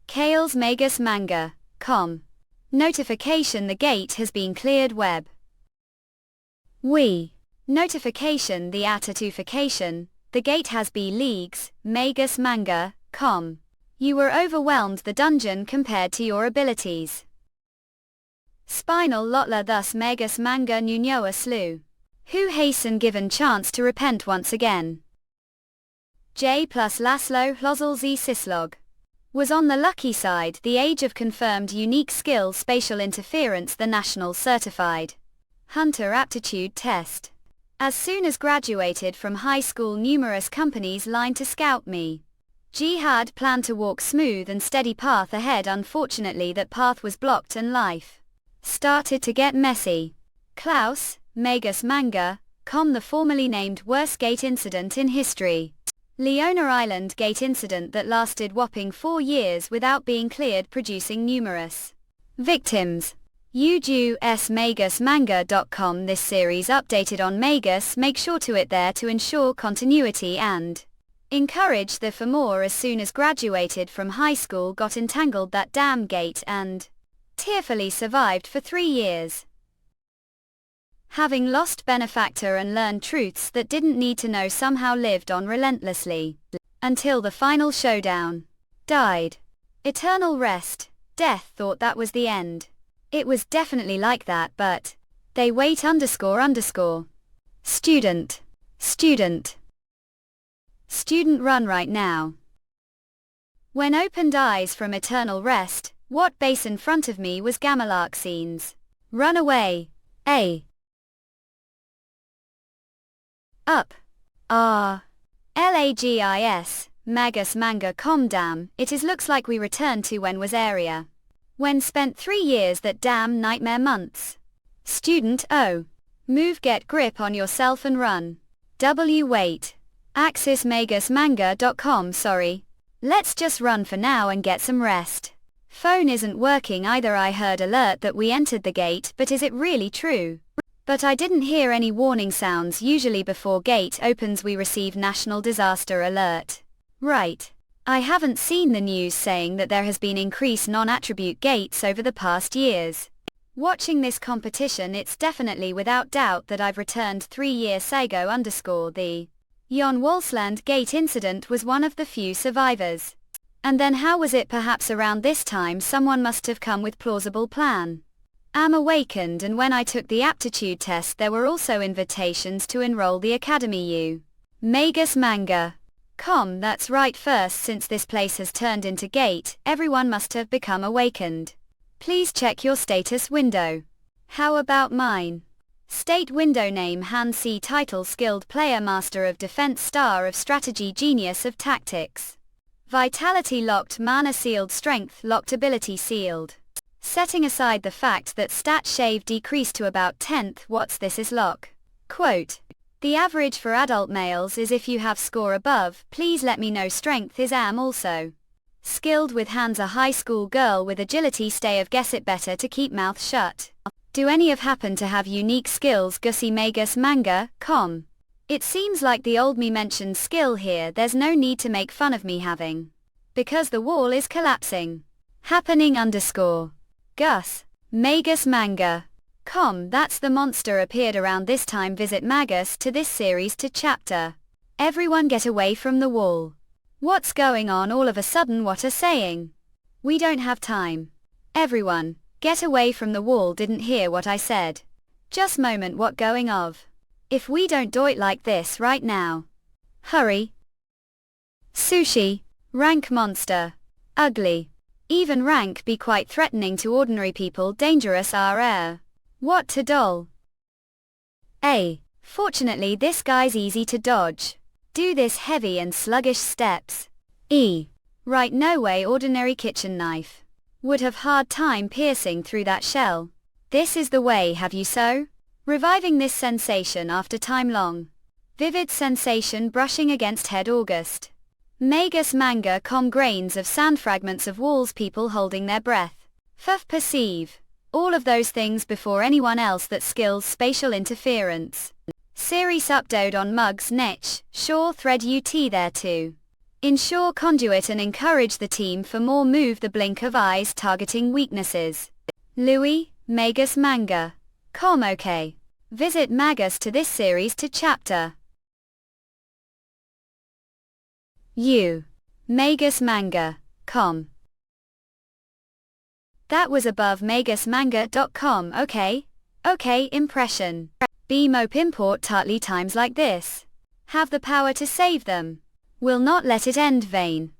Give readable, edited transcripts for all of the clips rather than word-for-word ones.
Kale's Magus Manga. Com. Notification: the gate has been cleared. Web. We. Notification: the attitufication, the gate has been leagues. Magus Manga. Com. You were overwhelmed the dungeon compared to your abilities. Spinal Lotla thus Magus Manga Nunyoa slew. Who hasten given chance to repent once again. J plus Laszlo Hlozl Z Syslog. Was on the lucky side, the age of confirmed unique skill spatial interference, the national certified hunter aptitude test. As soon as graduated from high school, numerous companies lined to scout me. Jihad planned to walk smooth and steady path ahead. Unfortunately that path was blocked and life started to get messy. Klaus, Magus Manga, Com. The formerly named worst gate incident in history. Leona Island gate incident that lasted whopping 4 years without being cleared, producing numerous victims. UJUS-MagusManga.com. This series updated on Magus. Make sure to it there to ensure continuity and encourage the for more. As soon as graduated from high school, got entangled that damn gate and tearfully survived for 3 years. Having lost benefactor and learned truths that didn't need to know, somehow lived on relentlessly until the final showdown. Died. Eternal rest. Death thought that was the end. It was definitely like that, but they wait __. Student. Student. Student run right now. When opened eyes from eternal rest, what base in front of me was Gamelark scenes. Run away. A. Up. Lagis, Magus Manga. Com. Damn, it is looks like we returned to when was area. When spent 3 years, that damn nightmare months. Student. Oh. Move, get grip on yourself and run. W. Wait. AxisMagusManga.com. Sorry. Let's just run for now and get some rest. Phone isn't working either. I heard alert that we entered the gate, but is it really true? But I didn't hear any warning sounds. Usually before gate opens we receive national disaster alert. Right. I haven't seen the news saying that there has been increased non-attribute gates over the past years. Watching this competition, it's definitely without doubt that I've returned 3 year Sago _ the Jon Walsland gate incident was one of the few survivors. And then how was it? Perhaps around this time someone must have come with plausible plan. Am awakened, and when I took the aptitude test there were also invitations to enroll the Academy U. Magus Manga. Com. That's right. First, since this place has turned into gate, everyone must have become awakened. Please check your status window. How about mine? State window name Han C. Title skilled player, master of defense, star of strategy, genius of tactics. Vitality locked, mana sealed, strength locked, ability sealed. Setting aside the fact that stat shave decreased to about 10th, what's this is lock. Quote. The average for adult males is if you have score above, please let me know. Strength is am also. Skilled with hands, a high school girl with agility, stay of guess it better to keep mouth shut. Do any of happen to have unique skills? Gussie Magus Manga. Com. It seems like the old me mentioned skill here. There's no need to make fun of me having. Because the wall is collapsing. Happening _ Gus. Magus Manga. Com. That's the monster appeared around this time. Visit Magus to this series to chapter. Everyone get away from the wall. What's going on all of a sudden? What are saying? We don't have time. Everyone, get away from the wall. Didn't hear what I said. Just moment, what going of? If we don't do it like this right now. Hurry. Sushi. Rank monster. Ugly. Even rank be quite threatening to ordinary people. Dangerous RR. What to doll? A. Fortunately this guy's easy to dodge. Do this heavy and sluggish steps. E. Right, no way. Ordinary kitchen knife would have hard time piercing through that shell. This is the way. Have you so? Reviving this sensation after time long. Vivid sensation brushing against head. August. Magus Manga. Com. Grains of sand, fragments of walls, people holding their breath. Perceive. All of those things before anyone else. That skills spatial interference. Series upload on mugs niche, sure thread UT there too. Ensure conduit and encourage the team for more move the blink of eyes targeting weaknesses. Louis, Magus Manga. Com OK. Visit Magus to this series to chapter. Magus Manga. Com. That was above magusmanga.com. Okay, impression. Be mope import tartly times like this. Have the power to save them. Will not let it end vain.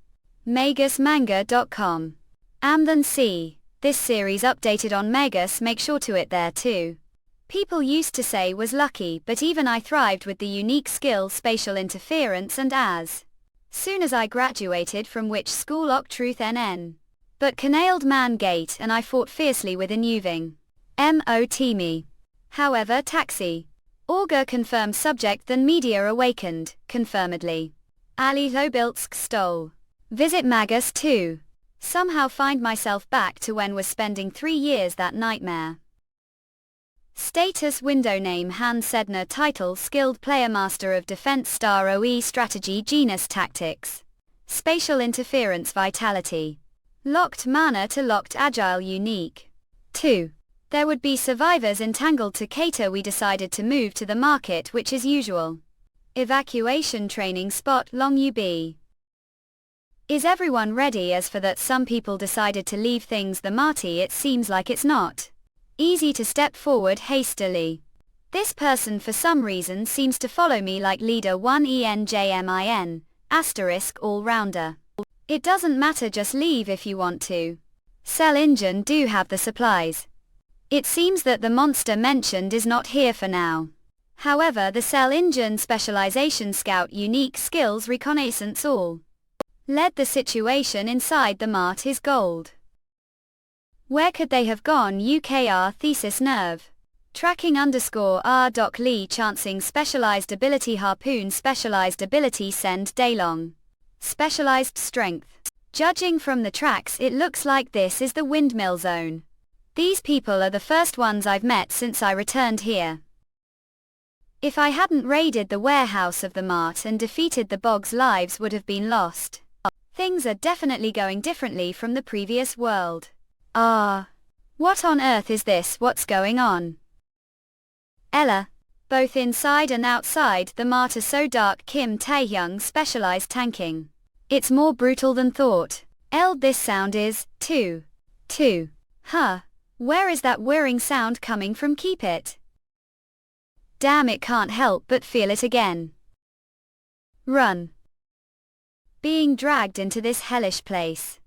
magusmanga.com. Than see. This series updated on Magus, make sure to it there too. People used to say was lucky, but even I thrived with the unique skill spatial interference and as soon as I graduated from which school truth NN. But canailed man gate and I fought fiercely with inuving. Mot me. However taxi. Augur confirmed subject then media awakened, confirmedly. Ali Lobilsk stole. Visit Magus 2. Somehow find myself back to when was spending 3 years that nightmare. Status window name Han Sedna title skilled player master of defense star OE strategy genus tactics. Spatial interference vitality. Locked mana to locked agile unique. 2. There would be survivors entangled to cater we decided to move to the market which is usual. Evacuation training spot long UB. Is everyone ready? As for that some people decided to leave things the Marty, it seems like it's not easy to step forward hastily. This person for some reason seems to follow me like leader 1 ENJMIN, asterisk all-rounder. It doesn't matter, just leave if you want to. Cell engine do have the supplies. It seems that the monster mentioned is not here for now. However, the cell engine specialization scout unique skills reconnaissance all. Led the situation inside the mart is gold. Where could they have gone? UKR thesis nerve. Tracking underscore R. Doc Lee chancing specialized ability harpoon specialized ability send daylong. Specialized strength. Judging from the tracks it looks like this is the windmill zone. These people are the first ones I've met since I returned here. If I hadn't raided the warehouse of the mart and defeated the bogs, lives would have been lost. Things are definitely going differently from the previous world. What on earth is this? What's going on? Ella. Both inside and outside the mart are so dark. Kim Taehyung specialized tanking. It's more brutal than thought. This sound is, too. Where is that whirring sound coming from? Keep it. Damn, it can't help but feel it again. Run. Being dragged into this hellish place.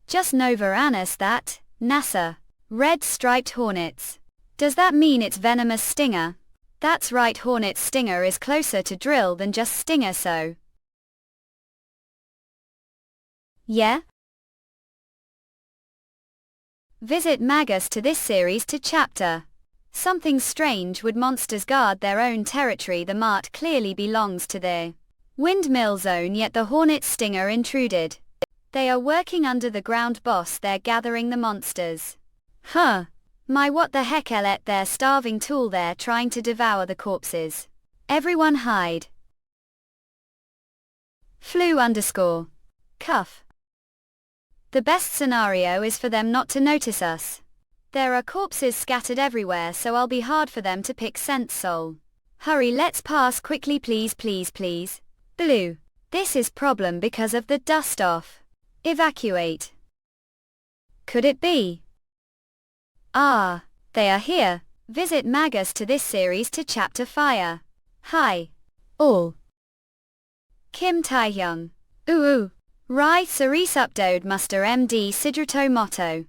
Just Nova Anus that, NASA. Red striped hornets. Does that mean it's venomous stinger? That's right, hornet stinger is closer to drill than just stinger, so. Yeah? Visit Magus to this series to chapter. Something strange. Would monsters guard their own territory? The mart clearly belongs to the windmill zone, yet the hornet stinger intruded. They are working under the ground boss. They're gathering the monsters. My, what the heck, let their starving tool there trying to devour the corpses. Everyone hide. Flu underscore. Cuff. The best scenario is for them not to notice us. There are corpses scattered everywhere, so I'll be hard for them to pick sense soul. Hurry, let's pass quickly, please. Blue. This is problem because of the dust off. Evacuate. Could it be? They are here. Visit Magus to this series to chapter fire. Hi. All. Kim Taehyung. Rai Cerise updode muster MD Sidruto motto.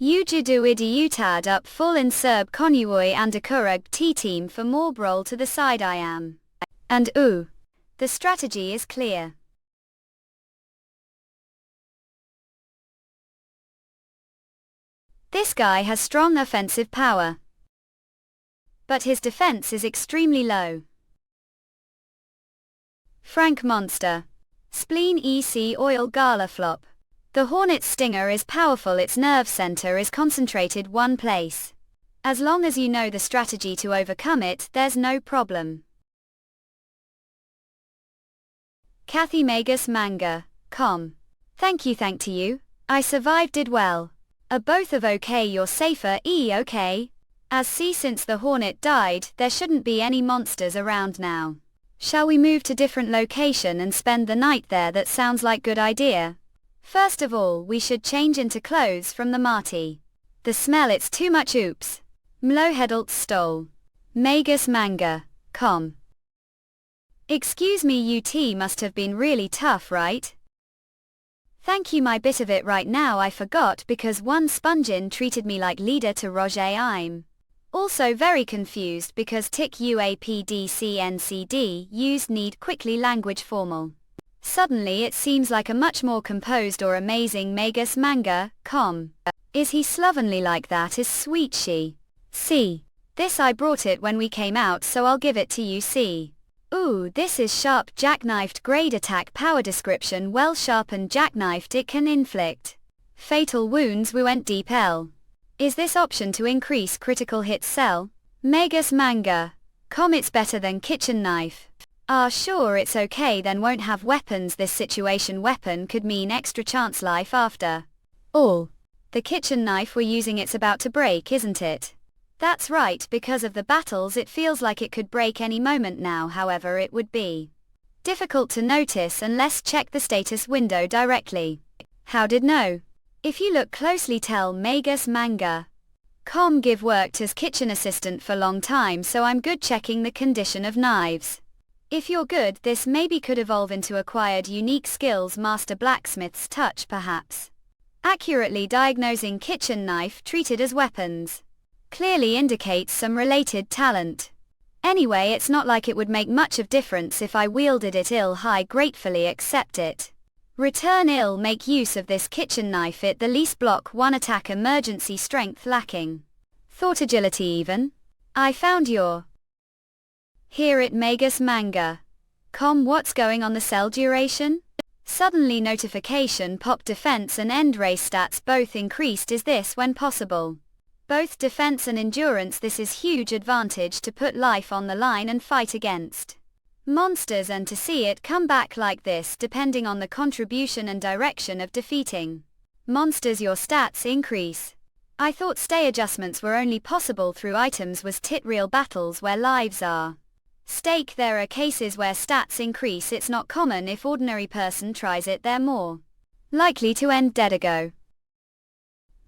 Ujudu idi utad up full in Serb konuoi andakurug T-team for more brawl to the side I am. And the strategy is clear. This guy has strong offensive power. But his defense is extremely low. Frank Monster. Spleen EC Oil Gala Flop. The hornet stinger is powerful, its nerve center is concentrated one place. As long as you know the strategy to overcome it, there's no problem. Kathy Magus Manga. Thank to you. I survived, did well. Are both of okay? You're safer, okay? As C, since the Hornet died, there shouldn't be any monsters around now. Shall we move to different location and spend the night there? That sounds like good idea. First of all, we should change into clothes from the Marty. The smell, it's too much, oops. Mlohedalt stole. Magus Manga. Excuse me, UT must have been really tough, right? Thank you, my bit of it right now I forgot because one spongin treated me like leader to Roger. I'm also very confused because tick UAPDCNCD used need quickly language formal. Suddenly it seems like a much more composed or amazing Magus Manga. Is he slovenly like that? Is sweet she? C. This I brought it when we came out, so I'll give it to you. C. Ooh, this is sharp jackknifed grade attack power description. Well, sharpened jackknifed, it can inflict fatal wounds. We went deep. L. Is this option to increase critical hits? Cell. Magus Manga. It's better than kitchen knife. Ah, sure, it's okay then. Won't have weapons this situation. Weapon could mean extra chance life after all. The kitchen knife we're using, it's about to break, isn't it? That's right, because of the battles it feels like it could break any moment now. However, it would be difficult to notice unless check the status window directly. How did know? If you look closely, tell Magus Manga. Give worked as kitchen assistant for long time, so I'm good checking the condition of knives. If you're good, this maybe could evolve into acquired unique skills. Master blacksmith's touch perhaps. Accurately diagnosing kitchen knife treated as weapons. Clearly indicates some related talent. Anyway, it's not like it would make much of difference if I wielded it. Ill high gratefully accept it. Return ill make use of this kitchen knife. It the least block 1 attack, emergency strength lacking. Thought agility even. I found your. Here it Magus Manga. What's going on? The cell duration? Suddenly notification pop, defense and end race stats both increased. Is this when possible? Both defense and endurance. This is huge advantage to put life on the line and fight against monsters, and to see it come back like this depending on the contribution and direction of defeating monsters, your stats increase. I thought stay adjustments were only possible through items. Was tit real battles where lives are stake? There are cases where stats increase. It's not common. If ordinary person tries it, they're more likely to end dead. Ago.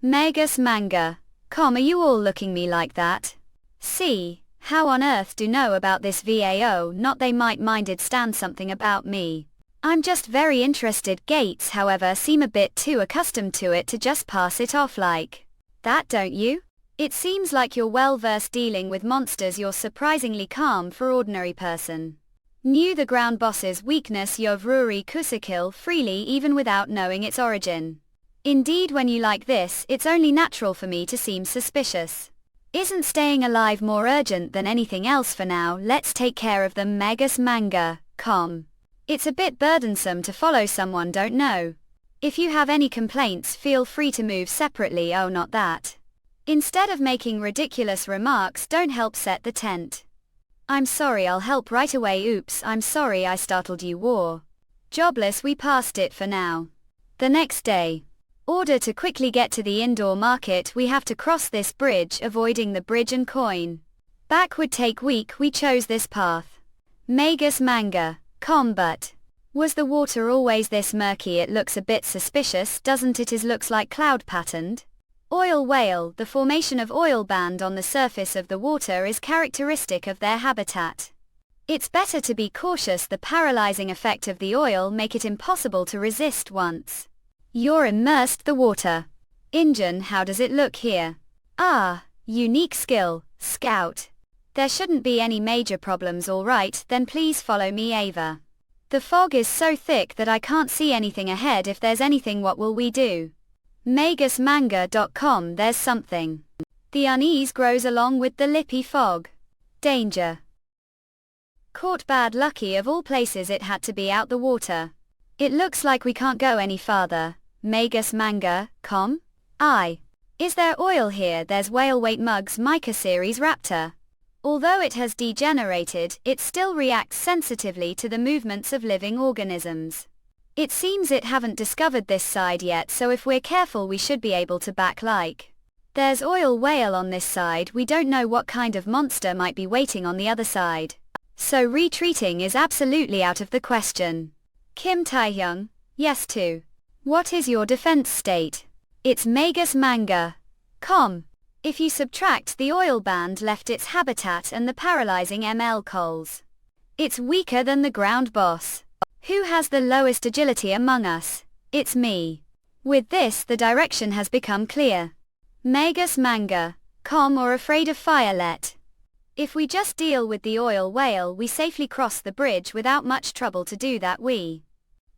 Magus Manga. Are you all looking me like that? C. How on earth do know about this VAO? Not they might minded stand something about me. I'm just very interested. Gates, however, seem a bit too accustomed to it to just pass it off like that, don't you? It seems like you're well versed dealing with monsters. You're surprisingly calm for ordinary person. Knew the ground boss's weakness Yovruri Kusakil freely even without knowing its origin. Indeed, when you like this, it's only natural for me to seem suspicious. Isn't staying alive more urgent than anything else for now? Let's take care of them. Magus Manga. It's a bit burdensome to follow someone don't know. If you have any complaints, feel free to move separately. Oh, not that. Instead of making ridiculous remarks, don't help set the tent. I'm sorry, I'll help right away. Oops, I'm sorry I startled you. War. Jobless, we passed it for now. The next day. Order to quickly get to the indoor market, we have to cross this bridge, avoiding the bridge and coin. Back would take week, we chose this path. Magus Manga. But was the water always this murky? It looks a bit suspicious, doesn't it? It looks like cloud patterned. Oil whale. The formation of oil band on the surface of the water is characteristic of their habitat. It's better to be cautious. The paralyzing effect of the oil make it impossible to resist once you're immersed. The water engine. How does it look here? Ah, unique skill, scout. There shouldn't be any major problems. Alright, then please follow me. Ava. The fog is so thick that I can't see anything ahead. If there's anything, what will we do? Magusmanga.com. There's something. The unease grows along with the lippy fog. Danger. Caught bad. Lucky of all places it had to be out the water. It looks like we can't go any farther. Magusmanga.com. Is there oil here? There's whale weight mugs. Mica series raptor. Although it has degenerated, it still reacts sensitively to the movements of living organisms. It seems it haven't discovered this side yet, so if we're careful we should be able to back like. There's oil whale on this side, we don't know what kind of monster might be waiting on the other side. So retreating is absolutely out of the question. Kim Taehyung, yes to. What is your defense state? It's Magus Manga. If you subtract the oil band left its habitat and the paralyzing ML coals. It's weaker than the ground boss. Who has the lowest agility among us? It's me. With this the direction has become clear. Magus Manga, or afraid of fire let. If we just deal with the oil whale we safely cross the bridge without much trouble. To do that we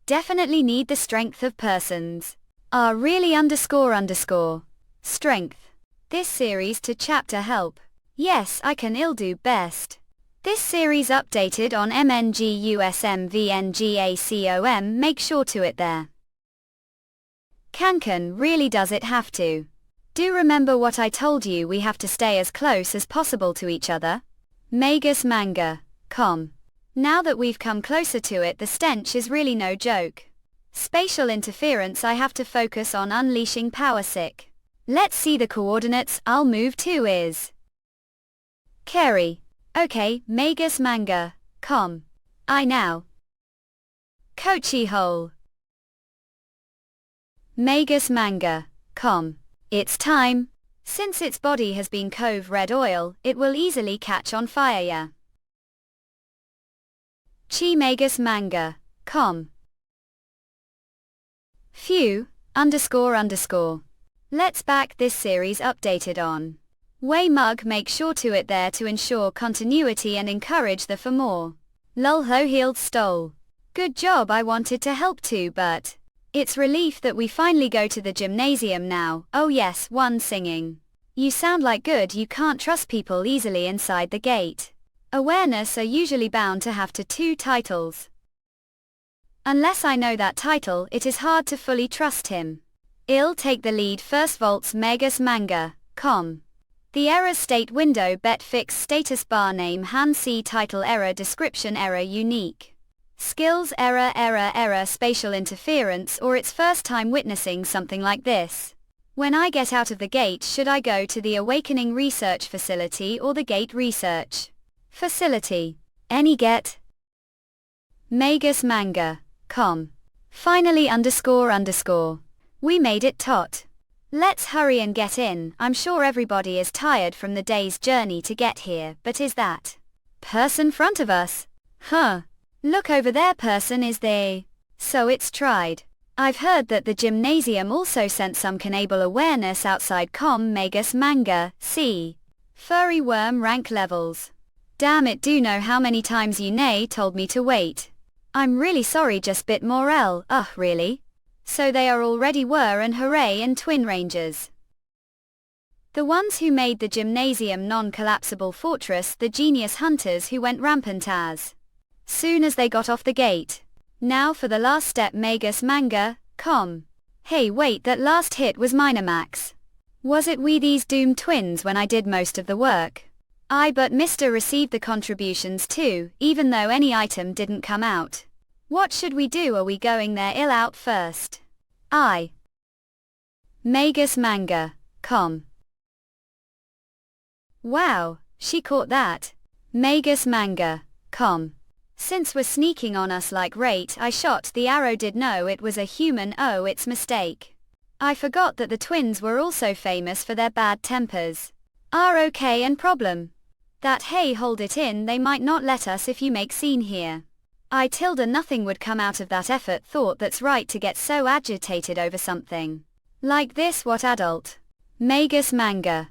definitely need the strength of persons. Really __. Strength. This series to chapter help. Yes, I can ill do best. This series updated on MNGUSMVNGACOM, make sure to it there. Kankan, really does it have to? Do remember what I told you, we have to stay as close as possible to each other? Magus Manga, Now that we've come closer to it the stench is really no joke. Spatial interference, I have to focus on unleashing power sick. Let's see the coordinates. I'll move to is Kerry. Okay, Magus Manga, I now. Kochi hole. Magus Manga, It's time. Since its body has been cove red oil, it will easily catch on fire ya. Chi Magus Manga, Phew, __. Let's back this series updated on Way Mug, make sure to it there to ensure continuity and encourage the for more. Lol ho healed stole. Good job, I wanted to help too but it's relief that we finally go to the gymnasium now. Oh yes, one singing. You sound like good, you can't trust people easily inside the gate. Awareness are usually bound to have two titles. Unless I know that title, it is hard to fully trust him. I'll take the lead first. Volts Magus Manga, The error state window bet fix status bar name Han C title error description error unique. Skills error spatial interference, or it's first time witnessing something like this. When I get out of the gate, should I go to the Awakening Research Facility or the Gate Research Facility? Any get? Magus Manga, Finally __. We made it tot. Let's hurry and get in. I'm sure everybody is tired from the day's journey to get here, but is that person front of us? Look over there, person is they. So it's tried. I've heard that the gymnasium also sent some canable awareness outside Magus Manga, see. Furry worm rank levels. Damn it, do know how many times you told me to wait. I'm really sorry, just bit more L. Really? So they are already were, and hooray, and Twin Rangers. The ones who made the gymnasium non-collapsible fortress, the genius hunters who went rampant as soon as they got off the gate. Now for the last step, Magus Manga, Hey wait, that last hit was Minamax. Was it we these doomed twins when I did most of the work? But Mr. received the contributions too, even though any item didn't come out. What should we do? Are we going there ill out first? Magus Manga, Wow, she caught that. Magus Manga, Since we're sneaking on us like rate, I shot the arrow, did know it was a human, oh it's mistake. I forgot that the twins were also famous for their bad tempers. Okay and problem. That hey hold it in, they might not let us if you make scene here. Nothing would come out of that effort, thought that's right to get so agitated over something like this, what adult? Magus Manga,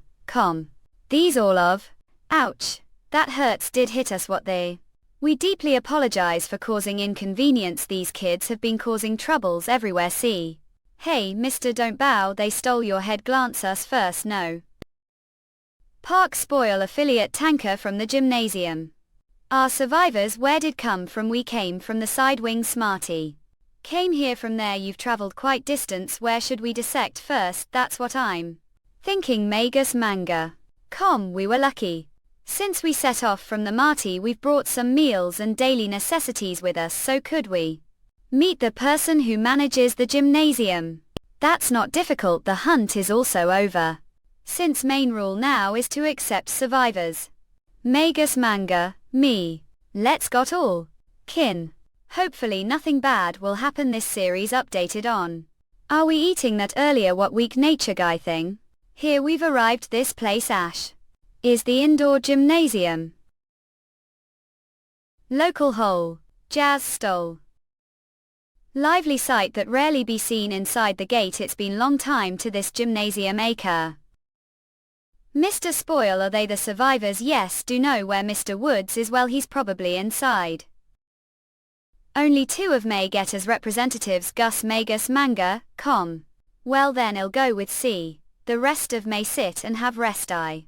These all of? Ouch. That hurts, did hit us what they? We deeply apologize for causing inconvenience, these kids have been causing troubles everywhere, see. Hey mister, don't bow, they stole your head, glance us first, no. Park spoil affiliate tanker from the gymnasium. Our survivors where did come from? We came from the side wing, smarty. Came here from there, you've traveled quite distance, where should we dissect first? That's what I'm thinking. Magus Manga, we were lucky. Since we set off from the Marty, we've brought some meals and daily necessities with us, so could we meet the person who manages the gymnasium? That's not difficult, the hunt is also over. Since main rule now is to accept survivors. Magus manga, me. Let's got all. Kin. Hopefully nothing bad will happen this series updated on. Are we eating that earlier what weak nature guy thing? Here we've arrived this place Ash. Is the indoor gymnasium. Local hole. Jazz stole. Lively sight that rarely be seen inside the gate, it's been long time to this gymnasium acre. Mr. Spoil, are they the survivors? Yes, do know where Mr. Woods is? Well, he's probably inside. Only 2 of may get as representatives, Gus Magus manga, com. Well then I'll go with C. The rest of may sit and have rest eye.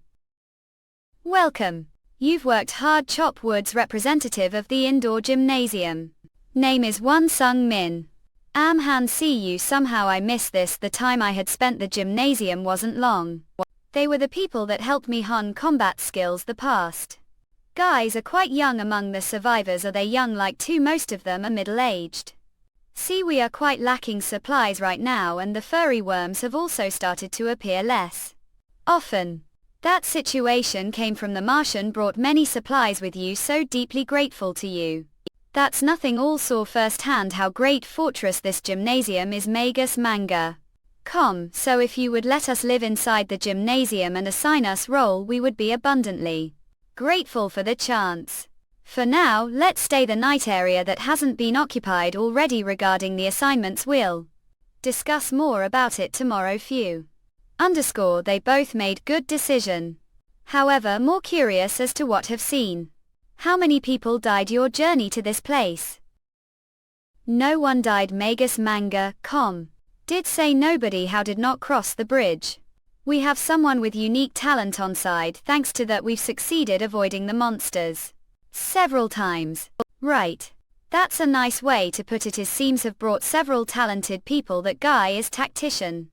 Welcome. You've worked hard, Chop Woods, representative of the indoor gymnasium. Name is Won Sung Min. Han, see you. Somehow I missed this. The time I had spent the gymnasium wasn't long. They were the people that helped me hone combat skills the past. Guys are quite young among the survivors. Are they young like 2? Most of them are middle-aged. See, we are quite lacking supplies right now, and the furry worms have also started to appear less often. That situation came from the Martian, brought many supplies with you, so deeply grateful to you. That's nothing, all saw firsthand how great fortress this gymnasium is. Magus manga. So if you would let us live inside the gymnasium and assign us role, we would be abundantly grateful for the chance. For now, let's stay the night area that hasn't been occupied already. Regarding the assignments, we'll discuss more about it tomorrow. They both made good decision. However, more curious as to what have seen. How many people died your journey to this place? No one died. Magus manga, com. Did say nobody. How did not cross the bridge? We have someone with unique talent on side. Thanks to that we've succeeded avoiding the monsters several times. Right. That's a nice way to put it. His seems have brought several talented people. That guy is tactician.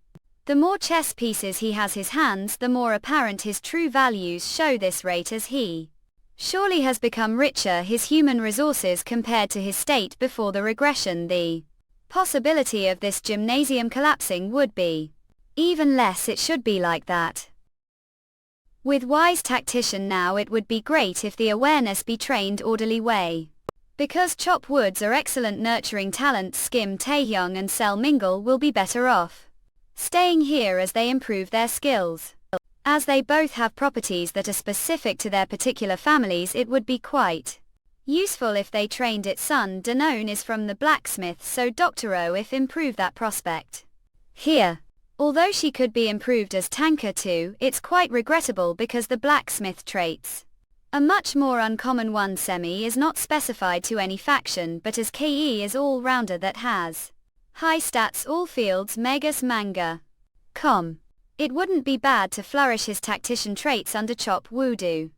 The more chess pieces he has his hands, the more apparent his true values show this rate, as he surely has become richer his human resources compared to his state before the regression. The possibility of this gymnasium collapsing would be even less. It should be like that. With wise tactician now, it would be great if the awareness be trained orderly way. Because Chop Woods are excellent nurturing talents, Skim Taehyung and Sel Mingle will be better off staying here as they improve their skills. As they both have properties that are specific to their particular families, it would be quite useful if they trained it. Son Danone is from the blacksmith, so Dr. O if improve that prospect. Here. Although she could be improved as tanker too, it's quite regrettable because the blacksmith traits a much more uncommon one. Semi is not specified to any faction, but as KE is all-rounder that has high stats all fields. Magus manga. Com. It wouldn't be bad to flourish his tactician traits under Chop Voodoo.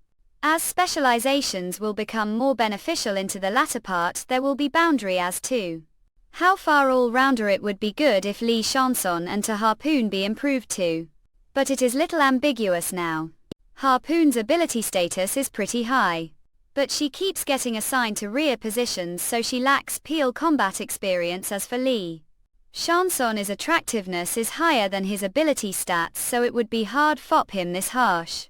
As specializations will become more beneficial into the latter part, there will be boundary as to how far all-rounder. It would be good if Lee Chanson and to Harpoon be improved too. But it is little ambiguous now. Harpoon's ability status is pretty high. But she keeps getting assigned to rear positions, so she lacks peel combat experience. As for Lee Chanson's attractiveness is higher than his ability stats, so it would be hard fop him this harsh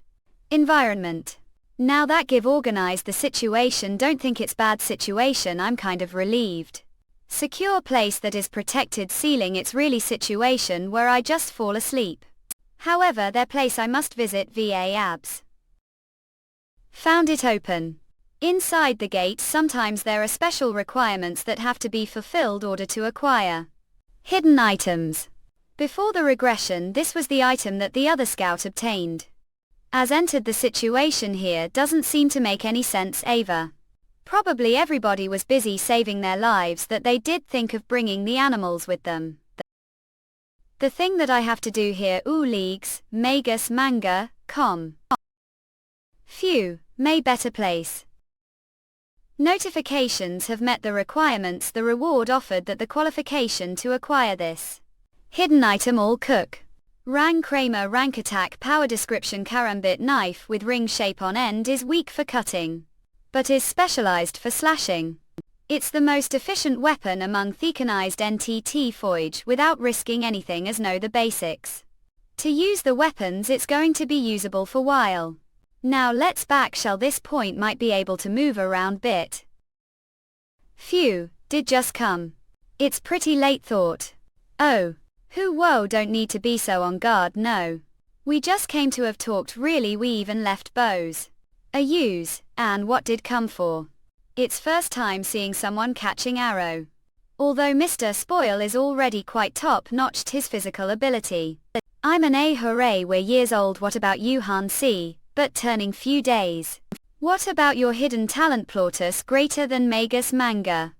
environment. Now that give organized the situation, don't think it's bad situation, I'm kind of relieved. Secure place that is protected ceiling, it's really situation where I just fall asleep. However, their place I must visit. VA abs. Found it open. Inside the gate sometimes there are special requirements that have to be fulfilled order to acquire hidden items. Before the regression, this was the item that the other scout obtained. As entered the situation here doesn't seem to make any sense. Ava. Probably everybody was busy saving their lives that they did think of bringing the animals with them. The thing that I have to do here. Leagues, Magus manga, com. Phew, may better place. Notifications have met the requirements. The reward offered that the qualification to acquire this hidden item all cook. Rang Kramer rank attack power description karambit knife with ring shape on end is weak for cutting, but is specialized for slashing. It's the most efficient weapon among thecanized NTT foige without risking anything as know the basics. To use the weapons it's going to be usable for while. Now let's back shall this point might be able to move around bit. Phew, did just come. It's pretty late thought. Oh. Whoa, don't need to be so on guard, no. We just came to have talked really we even left bows. A use, and what did come for? It's first time seeing someone catching arrow. Although Mr. Spoil is already quite top-notched his physical ability. I'm an A hooray we're years old what about you Han C, but turning few days. What about your hidden talent Plautus greater than Magus manga?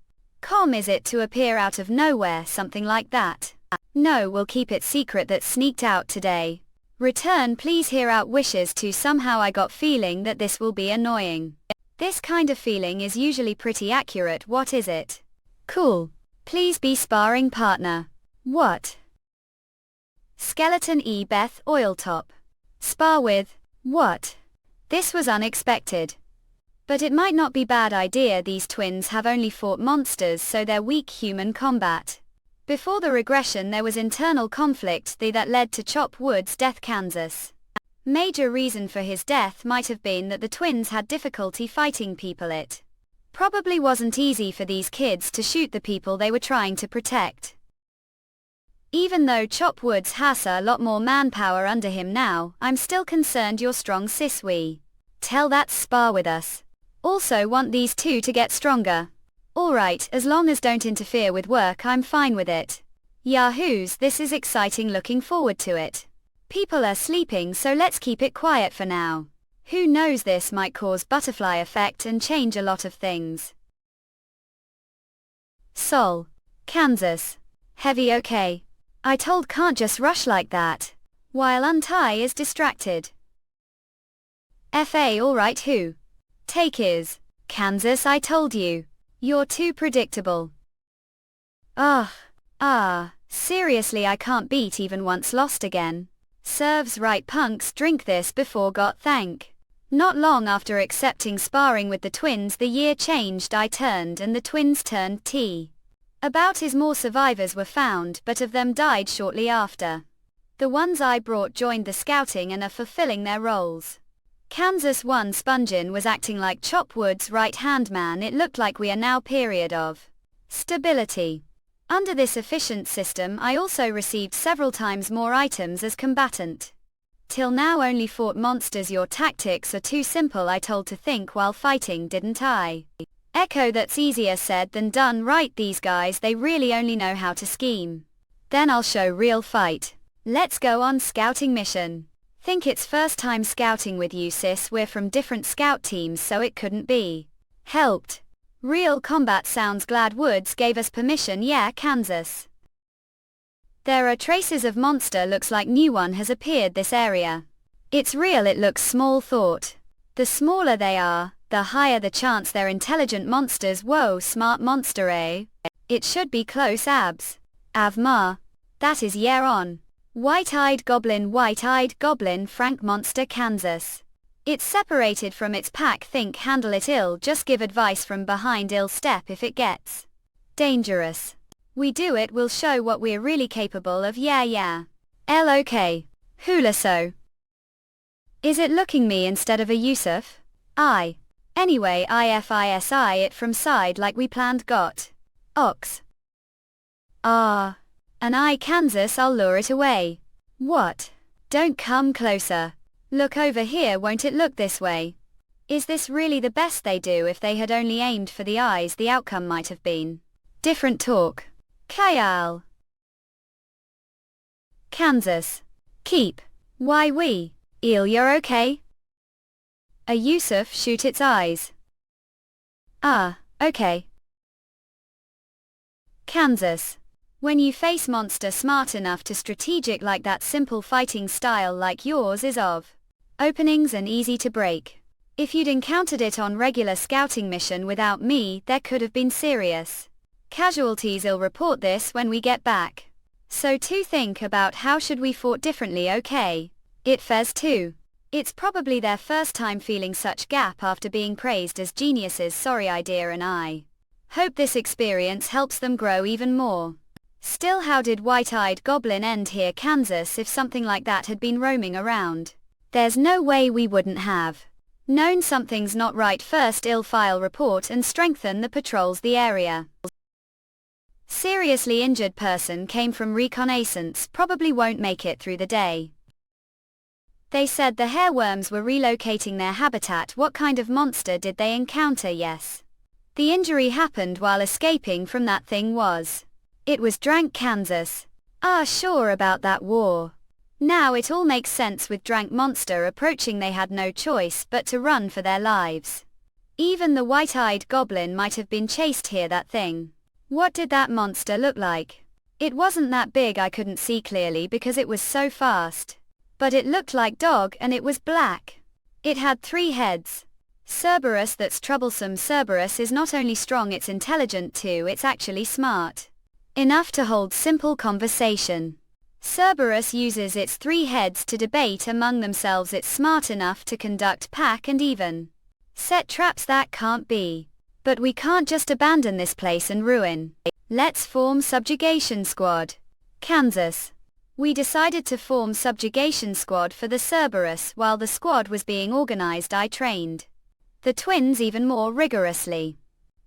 Is it to appear out of nowhere something like that? No, we'll keep it secret that sneaked out today. Return please hear out wishes to somehow I got feeling that this will be annoying. This kind of feeling is usually pretty accurate what is it? Cool. Please be sparring partner. What? Skeleton E Beth Oiltop. Spar with, what? This was unexpected. But it might not be bad idea these twins have only fought monsters so they're weak human combat. Before the regression there was internal conflict that led to Chop Wood's death Kansas. Major reason for his death might have been that the twins had difficulty fighting people it probably wasn't easy for these kids to shoot the people they were trying to protect. Even though Chop Woods has a lot more manpower under him now, I'm still concerned you're strong sis we. Tell that spar with us. Also want these two to get stronger. Alright, as long as don't interfere with work I'm fine with it. Yahoos, this is exciting looking forward to it. People are sleeping so let's keep it quiet for now. Who knows this might cause butterfly effect and change a lot of things. Sol. Kansas. Heavy okay. I told can't just rush like that. While Untie is distracted. FA alright who? Take is. Kansas I told you. You're too predictable. Seriously I can't beat even once lost again. Serves right punks drink this before got thank. Not long after accepting sparring with the twins the year changed I turned and the twins turned T. About as more survivors were found but of them died shortly after. The ones I brought joined the scouting and are fulfilling their roles. Kansas 1 Spongin was acting like Chop Wood's right-hand man it looked like we are now period of stability. Under this efficient system I also received several times more items as combatant. Till now only fought monsters your tactics are too simple I told to think while fighting didn't I? Echo that's easier said than done right these guys they really only know how to scheme. Then I'll show real fight. Let's go on scouting mission. Think it's first time scouting with you sis we're from different scout teams so it couldn't be helped. Real combat sounds glad Woods gave us permission yeah Kansas. There are traces of monster looks like new one has appeared this area. It's real it looks small thought. The smaller they are, the higher the chance they're intelligent monsters whoa smart monster eh? It should be close abs. Avma. That is yeah on. White-eyed goblin Frank monster Kansas. It's separated from its pack think handle it ill just give advice from behind ill step if it gets dangerous. We do it we'll show what we're really capable of yeah. LOK. Hula so. Is it looking me instead of a Yusuf? I. Anyway IFISI it from side like we planned got. Ox. An I Kansas I'll lure it away. What? Don't come closer. Look over here won't it look this way? Is this really the best they do if they had only aimed for the eyes the outcome might have been different talk. Kyle. Kansas. Keep. Why we? Eel you're okay? A Yusuf shoot its eyes. Okay. Kansas. When you face monster smart enough to strategic like that simple fighting style like yours is of openings and easy to break. If you'd encountered it on regular scouting mission without me there could have been serious casualties I'll report this when we get back. So to think about how should we fought differently. Okay. It Fez too. It's probably their first time feeling such gap after being praised as geniuses. Sorry idea, and I hope this experience helps them grow even more. Still, how did White-Eyed Goblin end here, Kansas? If something like that had been roaming around, there's no way we wouldn't have known something's not right first. File report and strengthen the patrols the area. Seriously injured person came from reconnaissance, probably won't make it through the day. They said the hairworms were relocating their habitat. What kind of monster did they encounter? Yes. The injury happened while escaping from that thing. It was Drank, Kansas. Ah, sure about that war. Now it all makes sense with Drank monster approaching. They had no choice but to run for their lives. Even the White-Eyed Goblin might have been chased here. That thing. What did that monster look like? It wasn't that big, I couldn't see clearly because it was so fast. But it looked like dog and it was black. It had 3 heads. Cerberus, that's troublesome. Cerberus is not only strong, it's intelligent too. It's actually smart enough to hold simple conversation. Cerberus uses its 3 heads to debate among themselves. It's smart enough to conduct pack and even set traps. That can't be. But we can't just abandon this place and ruin. Let's form subjugation squad. Kansas. We decided to form subjugation squad for the Cerberus. While the squad was being organized, I trained the twins even more rigorously.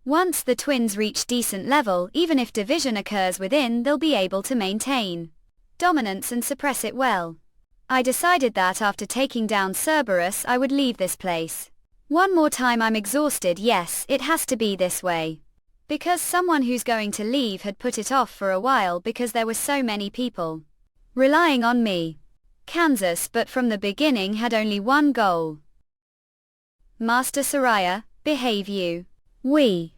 Once the twins reach decent level, even if division occurs within, they'll be able to maintain dominance and suppress it well. I decided that after taking down Cerberus I would leave this place. One more time. I'm exhausted. Yes, it has to be this way. Because someone who's going to leave had put it off for a while because there were so many people relying on me. Kansas, but from the beginning had only one goal. Master Soraya, behave you. We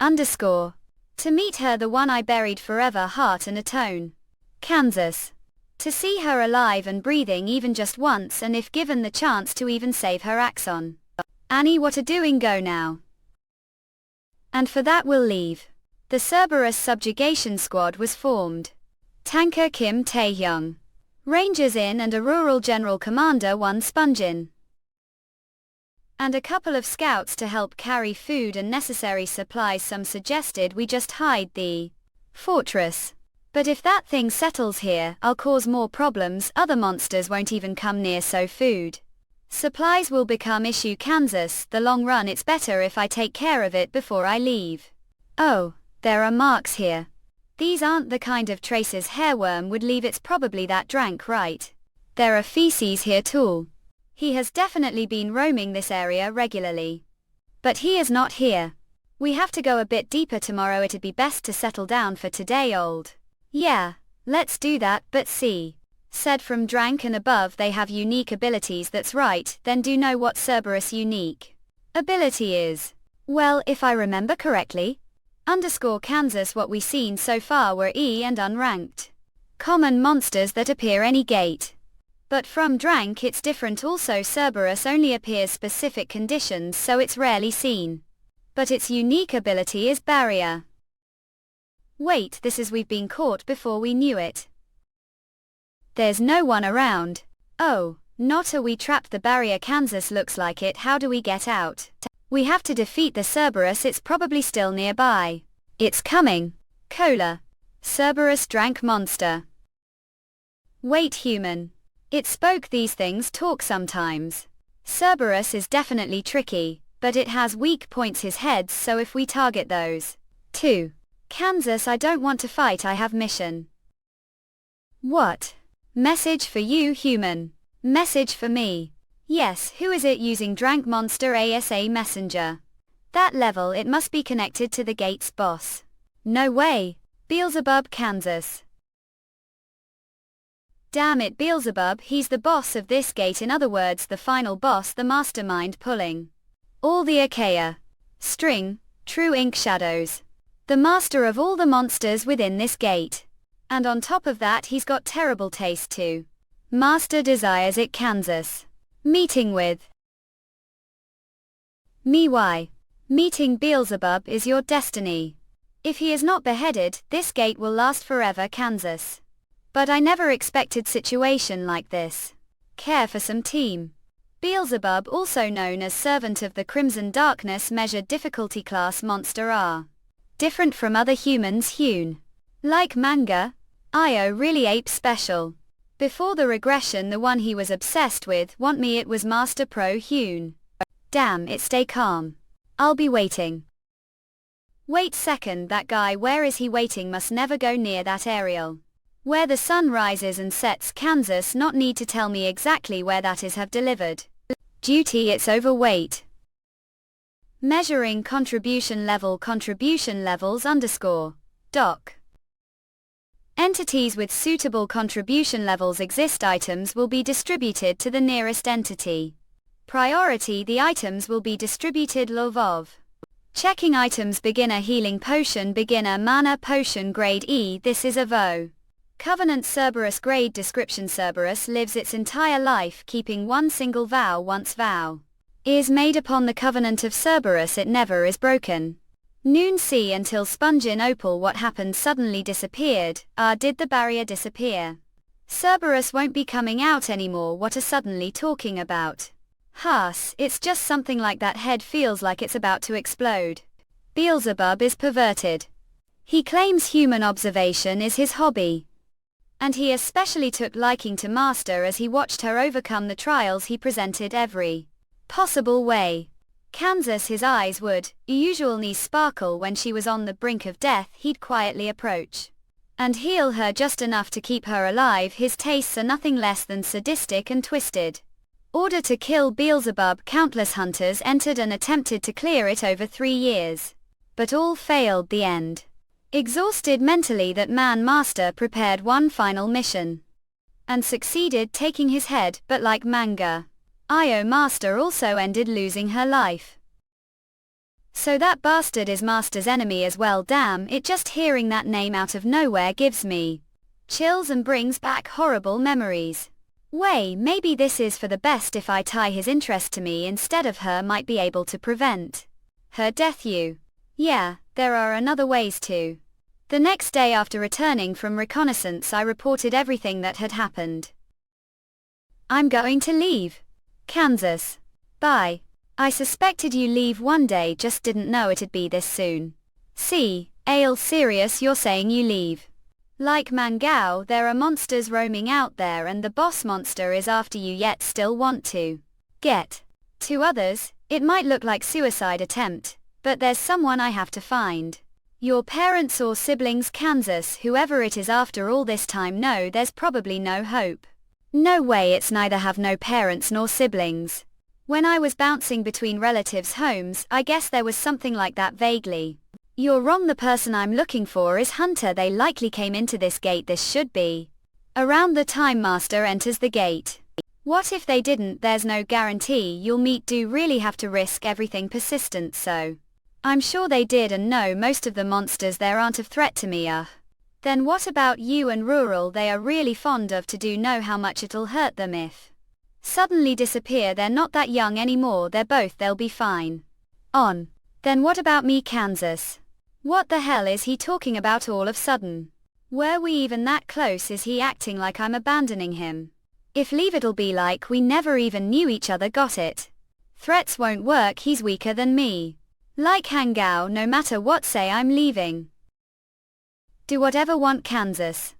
underscore. To meet her, the one I buried forever, heart and atone. Kansas. To see her alive and breathing even just once, and if given the chance to even save her axon. Annie, what a doing, go now. And for that we'll leave. The Cerberus subjugation squad was formed. Tanker Kim Tae-hyung. Rangers in and a rural general commander 1 Spongin. And a couple of scouts to help carry food and necessary supplies. Some suggested we just hide the fortress. But if that thing settles here, I'll cause more problems. Other monsters won't even come near, so food supplies will become issue. Kansas, the long run, it's better if I take care of it before I leave. Oh, there are marks here. These aren't the kind of traces hairworm would leave. It's probably that Drank, right? There are feces here too. He has definitely been roaming this area regularly. But he is not here. We have to go a bit deeper tomorrow. It'd be best to settle down for today, old. Yeah, let's do that. But see, said from Drank and above, they have unique abilities. That's right. Then do know what Cerberus' unique ability is? Well, if I remember correctly. Underscore Kansas, what we seen so far were E and unranked common monsters that appear any gate. But from Drank it's different also. Cerberus only appears specific conditions, so it's rarely seen. But its unique ability is barrier. Wait, this is we've been caught before we knew it. There's no one around. Oh, not are we trapped? The barrier. Kansas, looks like it. How do we get out? We have to defeat the Cerberus. It's probably still nearby. It's coming. Cola. Cerberus Drank monster. Wait, human. It spoke. These things talk sometimes. Cerberus is definitely tricky, but it has weak points, his heads, so if we target those. 2. Kansas, I don't want to fight, I have mission. What? Message for you, human. Message for me. Yes, who is it using Drank monster ASA messenger? That level, it must be connected to the gate's boss. No way. Beelzebub, Kansas. Damn it, Beelzebub, he's the boss of this gate. In other words, the final boss, the mastermind pulling all the Achaea string, true ink shadows. The master of all the monsters within this gate. And on top of that, he's got terrible taste too. Master desires it. Kansas. Meeting with me. Why? Meeting Beelzebub is your destiny. If he is not beheaded, this gate will last forever, Kansas. But I never expected situation like this. Care for some team. Beelzebub, also known as Servant of the Crimson Darkness, measured difficulty class monster R. Different from other humans hewn. Like manga, Io really ape special. Before the regression, the one he was obsessed with, want me, it was Master Pro hewn. Damn it, stay calm. I'll be waiting. Wait second, that guy, where is he waiting? Must never go near that aerial. Where the sun rises and sets, Kansas, not need to tell me exactly where that is, have delivered. Duty, it's overweight. Measuring contribution levels _ doc. Entities with suitable contribution levels exist. Items will be distributed to the nearest entity. Priority, the items will be distributed love. Checking items: beginner healing potion, beginner mana potion grade E, this is a VO. Covenant Cerberus grade description: Cerberus lives its entire life keeping one single vow. Once vow is made upon the covenant of Cerberus, it never is broken. Noon see until Spongin Opal, what happened? Suddenly disappeared. Did the barrier disappear? Cerberus won't be coming out anymore. What are suddenly talking about? Haas, it's just something like that. Head feels like it's about to explode. Beelzebub is perverted. He claims human observation is his hobby. And he especially took liking to Master as he watched her overcome the trials he presented every possible way. Kansas, his eyes would usually sparkle when she was on the brink of death. He'd quietly approach and heal her just enough to keep her alive. His tastes are nothing less than sadistic and twisted. Order to kill Beelzebub. Countless hunters entered and attempted to clear it over 3 years. But all failed. The end. Exhausted mentally, that man Master prepared one final mission. And succeeded, taking his head, but like manga, Io Master also ended losing her life. So that bastard is Master's enemy as well. Damn it, just hearing that name out of nowhere gives me chills and brings back horrible memories. Maybe this is for the best. If I tie his interest to me instead of her, might be able to prevent her death. Yeah, there are another ways too. The next day after returning from reconnaissance, I reported everything that had happened. I'm going to leave. Kansas. Bye. I suspected you leave one day, just didn't know it'd be this soon. See, Ale, serious, you're saying you leave? Like Mangao, there are monsters roaming out there and the boss monster is after you, yet still want to get to others. It might look like suicide attempt, but there's someone I have to find. Your parents or siblings, Kansas, whoever it is. After all this time, no, there's probably no hope. No way, it's neither have no parents nor siblings. When I was bouncing between relatives' homes, I guess there was something like that vaguely. You're wrong, the person I'm looking for is Hunter. They likely came into this gate. This should be around the time Master enters the gate. What if they didn't? There's no guarantee you'll meet. Do really have to risk everything. Persistent, so I'm sure they did, and no, most of the monsters there aren't of threat to me. Then what about you and Rural? They are really fond of to do know how much it'll hurt them if suddenly disappear. They're not that young anymore. They'll be fine. On. Then what about me, Kansas? What the hell is he talking about all of sudden? Were we even that close? Is he acting like I'm abandoning him? If leave, it'll be like we never even knew each other. Got it? Threats won't work. He's weaker than me. Like Hangao, no matter what, say I'm leaving. Do whatever want, Kansas.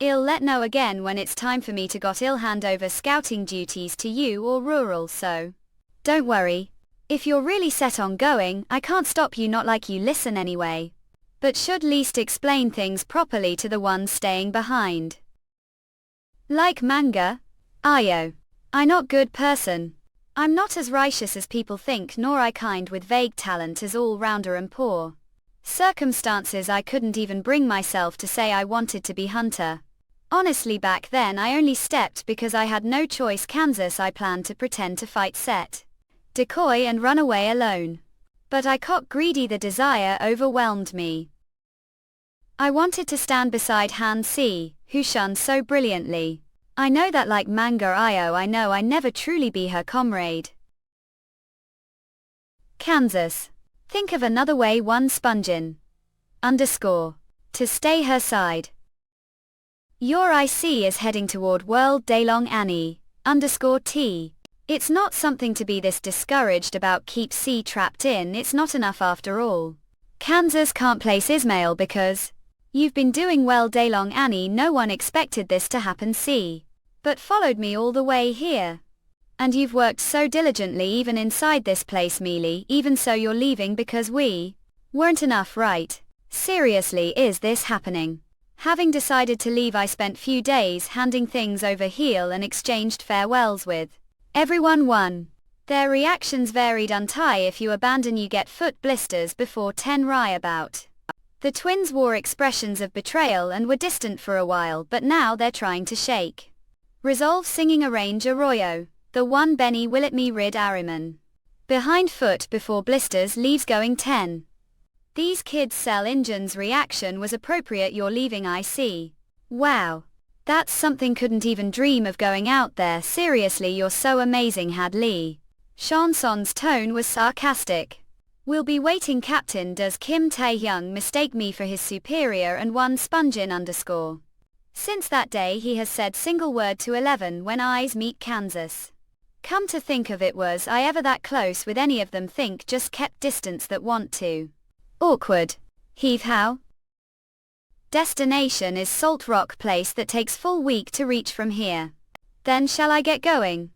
I'll let know again when it's time for me to got. I'll hand over scouting duties to you or Rural, so don't worry. If you're really set on going, I can't stop you, not like you listen anyway. But should least explain things properly to the ones staying behind. Like manga? Io. I not good person. I'm not as righteous as people think, nor I kind with vague talent as all-rounder and poor circumstances. I couldn't even bring myself to say I wanted to be Hunter. Honestly, back then I only stepped because I had no choice. Kansas, I planned to pretend to fight, set decoy and run away alone. But I got greedy, the desire overwhelmed me. I wanted to stand beside Han Si, who shone so brilliantly. I know that like manga Io, I know I never truly be her comrade. Kansas. Think of another way one spongin. Underscore. To stay her side. Your IC is heading toward World Daylong Annie. Underscore T. It's not something to be this discouraged about. Keep C trapped in. It's not enough after all. Kansas can't place Ismail because you've been doing well Daylong Annie. No one expected this to happen. C. But followed me all the way here. And you've worked so diligently even inside this place Mealy. Even so you're leaving because we weren't enough, right? Seriously, is this happening? Having decided to leave, I spent few days handing things over heel and exchanged farewells with everyone. One. Their reactions varied. Untie if you abandon you get foot blisters before 10 Rai about. The twins wore expressions of betrayal and were distant for a while, but now they're trying to shake resolve. Singing arrange Arroyo. The one Benny will it me rid Ariman. Behind foot before blisters leaves going 10. These kids sell engines. Reaction was appropriate. You're leaving I see. Wow. That's something. Couldn't even dream of going out there. Seriously, you're so amazing. Had Lee Shanson's tone was sarcastic. We'll be waiting Captain. Does Kim Tae-hyung mistake me for his superior? And one spongin underscore. Since that day he has said single word to 11 when eyes meet Kansas. Come to think of it, was I ever that close with any of them? Think just kept distance. That want to. Awkward. Heave how? Destination is Salt Rock, place that takes full week to reach from here. Then shall I get going?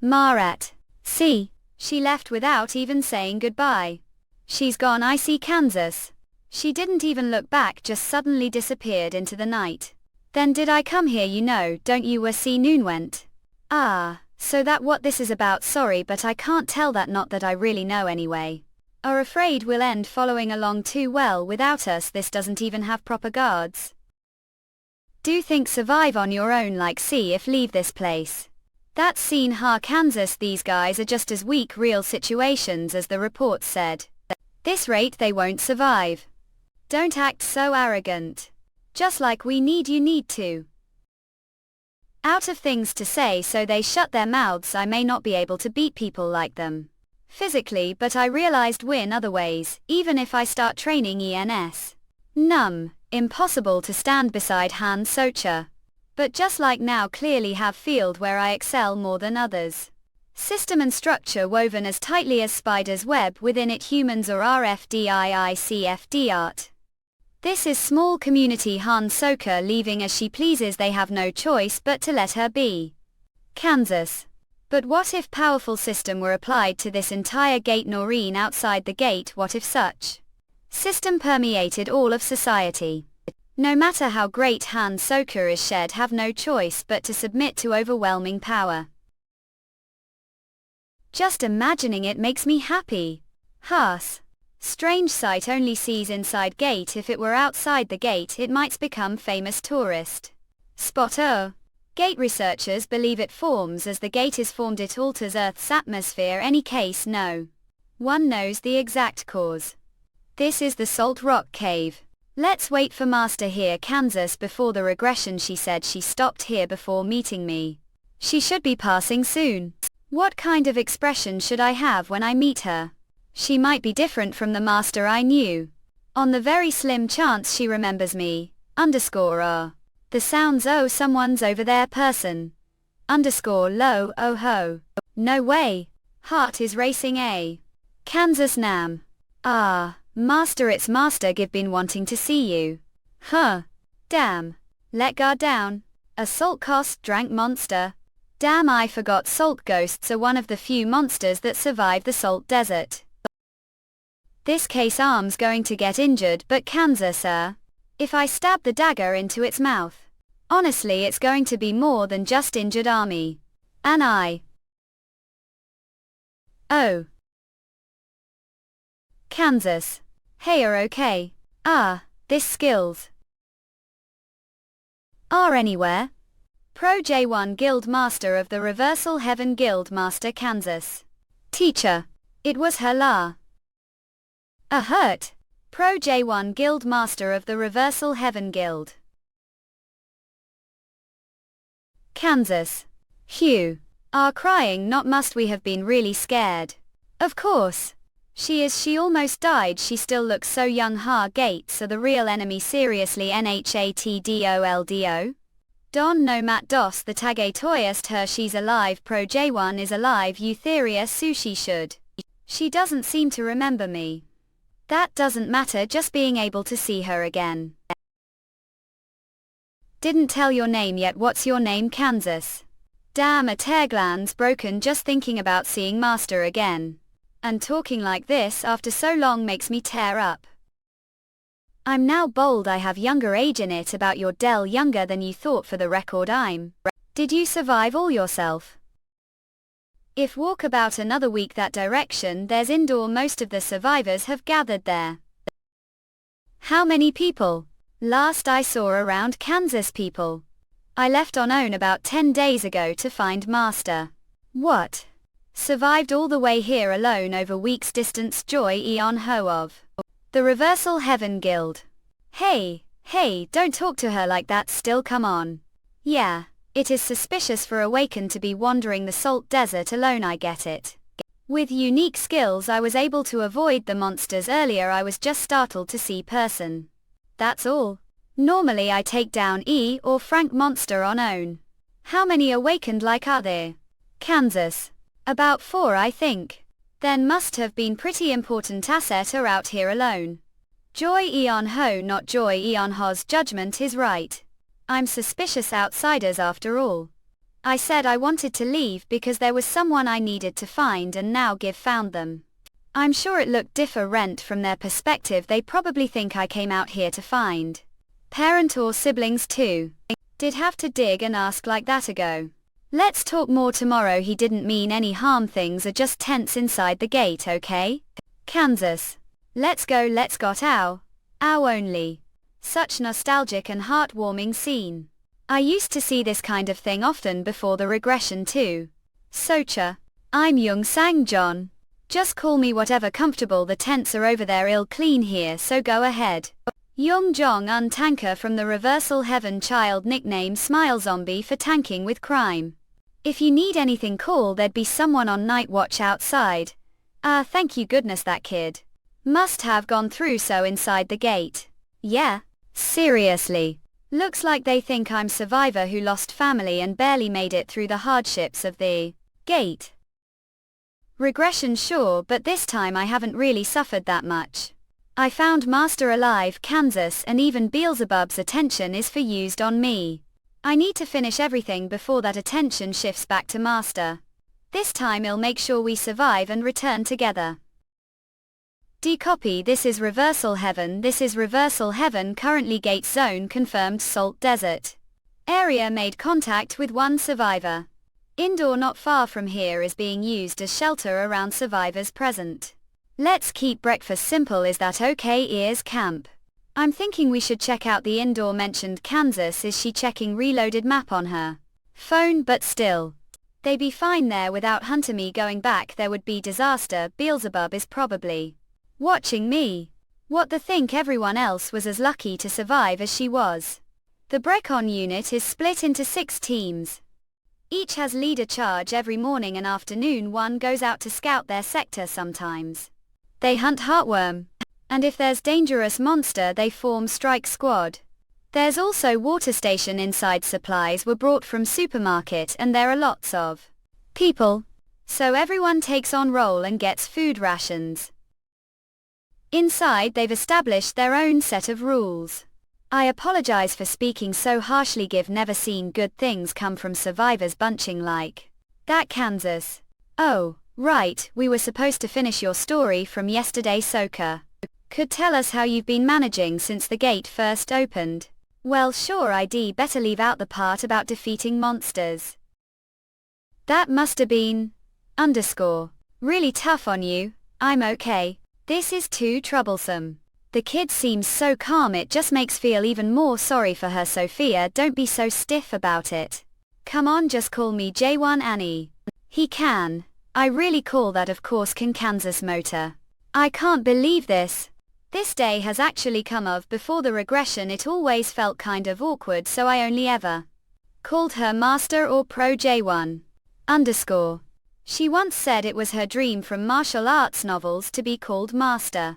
Marat. See. She left without even saying goodbye. She's gone. I see Kansas. She didn't even look back, just suddenly disappeared into the night. Then did I come here? You know, don't you? Where see noon went. Ah, so that what this is about. Sorry, but I can't tell that. Not that I really know anyway. Are afraid we'll end following along too well without us. This doesn't even have proper guards. Do think survive on your own. Like see if leave this place. That's Seo-Ha Kansas. These guys are just as weak. Real situations as the reports said. This rate they won't survive. Don't act so arrogant. Just like we need you need to. Out of things to say, so they shut their mouths. I may not be able to beat people like them physically, but I realized win other ways, even if I start training ENS. Impossible to stand beside Han Socha. But just like now clearly have field where I excel more than others. System and structure woven as tightly as spider's web, within it humans or RFDIICFD art. This is small community. Han Soka leaving as she pleases. They have no choice but to let her be. Kansas. But what if powerful system were applied to this entire gate? Noreen outside the gate. What if such system permeated all of society? No matter how great Han Soka is, she'd have no choice but to submit to overwhelming power. Just imagining it makes me happy. Haas. Strange sight only sees inside gate. If it were outside the gate it might become famous tourist spot. Gate researchers believe it forms as the gate is formed. It alters Earth's atmosphere. Any case no one knows the exact cause. This is the Salt Rock Cave. Let's wait for Master here. Kansas before the regression. She said she stopped here before meeting me. She should be passing soon. What kind of expression should I have when I meet her? She might be different from the master I knew. On the very slim chance she remembers me. Underscore the sounds. Oh, someone's over there. Person. Underscore low. Oh ho. No way. Heart is racing. Kansas Nam. Ah, master, it's master. Give been wanting to see you. Huh. Damn. Let guard down. A salt cost drank monster. Damn, I forgot salt ghosts are one of the few monsters that survive the salt desert. This case arm's going to get injured, but Kansas, if I stab the dagger into its mouth. Honestly, it's going to be more than just injured army. And oh. Kansas. Hey, are okay? This skills are anywhere. Pro J1 Guild Master of the Reversal Heaven Guild Master Kansas. Teacher. It was her la. A hurt. Pro J1 Guild Master of the Reversal Heaven Guild. Kansas. Hugh. Crying not. Must we have been really scared? Of course. She almost died. She still looks so young. Ha Gates are the real enemy. Seriously NHATDOLDO? Don no mat dos the tage toyest her. She's alive. Pro J1 is alive. Eutheria Sushi should. She doesn't seem to remember me. That doesn't matter, just being able to see her again. Didn't tell your name yet. What's your name? Kansas. Damn, a tear gland's broken just thinking about seeing Master again. And talking like this after so long makes me tear up. I'm now bold. I have younger age in it. About your Dell, younger than you thought. For the record, I'm. Did you survive all yourself? If walk about another week that direction, there's indoor. Most of the survivors have gathered there. How many people? Last I saw around Kansas people. I left on own about 10 days ago to find Master. What? Survived all the way here alone over weeks distance. Joy Eon Ho of the Reversal Heaven Guild. Hey, don't talk to her like that still, come on. Yeah. It is suspicious for Awaken to be wandering the salt desert alone. I get it. With unique skills I was able to avoid the monsters earlier. I was just startled to see person. That's all. Normally I take down E or Frank monster on own. How many awakened like are there? Kansas. About 4 I think. Then must have been pretty important asset are out here alone. Joy Eon Ho, not Joy Eon Ho's judgment is right. I'm suspicious outsiders after all. I said I wanted to leave because there was someone I needed to find and now give found them. I'm sure it looked different from their perspective. They probably think I came out here to find parent or siblings too. Did have to dig and ask like that ago. Let's talk more tomorrow. He didn't mean any harm. Things are just tense inside the gate, okay? Kansas. Let's go, let's got ow only. Such nostalgic and heartwarming scene. I used to see this kind of thing often before the regression too. Socha. I'm Young Sang John. Just call me whatever comfortable. The tents are over there. Ill clean here, so go ahead. Young Jong Un tanker from the Reversal Heaven child, nickname Smile Zombie for tanking with crime. If you need anything call, there'd be someone on night watch outside. Thank you goodness that kid must have gone through so inside the gate. Yeah. Seriously. Looks like they think I'm survivor who lost family and barely made it through the hardships of the gate. Regression sure, but this time I haven't really suffered that much. I found Master alive, Kansas, and even Beelzebub's attention is for used on me. I need to finish everything before that attention shifts back to Master. This time I'll make sure we survive and return together. Decopy. This is Reversal Heaven. This is Reversal Heaven. Currently gate zone confirmed. Salt Desert area made contact with one survivor. Indoor not far from here is being used as shelter around survivors present. Let's keep breakfast simple. Is that okay? Ears camp. I'm thinking we should check out the indoor mentioned Kansas. Is she checking reloaded map on her phone? But still. They be fine there without Hunter. Me going back there would be disaster. Beelzebub is probably watching me. What the think everyone else was as lucky to survive as she was. The Brecon unit is split into 6 teams. Each has leader charge every morning and afternoon. One goes out to scout their sector sometimes. They hunt heartworm. And if there's dangerous monster they form strike squad. There's also water station inside. Supplies were brought from supermarket and there are lots of people. So everyone takes on role and gets food rations. Inside they've established their own set of rules. I apologize for speaking so harshly. Give never seen good things come from survivors bunching like that. Kansas. Oh, right, we were supposed to finish your story from yesterday. Seo-Ha. Could tell us how you've been managing since the gate first opened. Well sure, I'd better leave out the part about defeating monsters. That must have been really tough on you. I'm okay. This is too troublesome. The kid seems so calm, it just makes feel even more sorry for her. Sophia, don't be so stiff about it. Come on, just call me J1 Annie. He can. I really call that, of course. Can Kansas motor. I can't believe this. This day has actually come of. Before the regression it always felt kind of awkward, so I only ever called her Master or Pro J1. She once said it was her dream from martial arts novels to be called Master.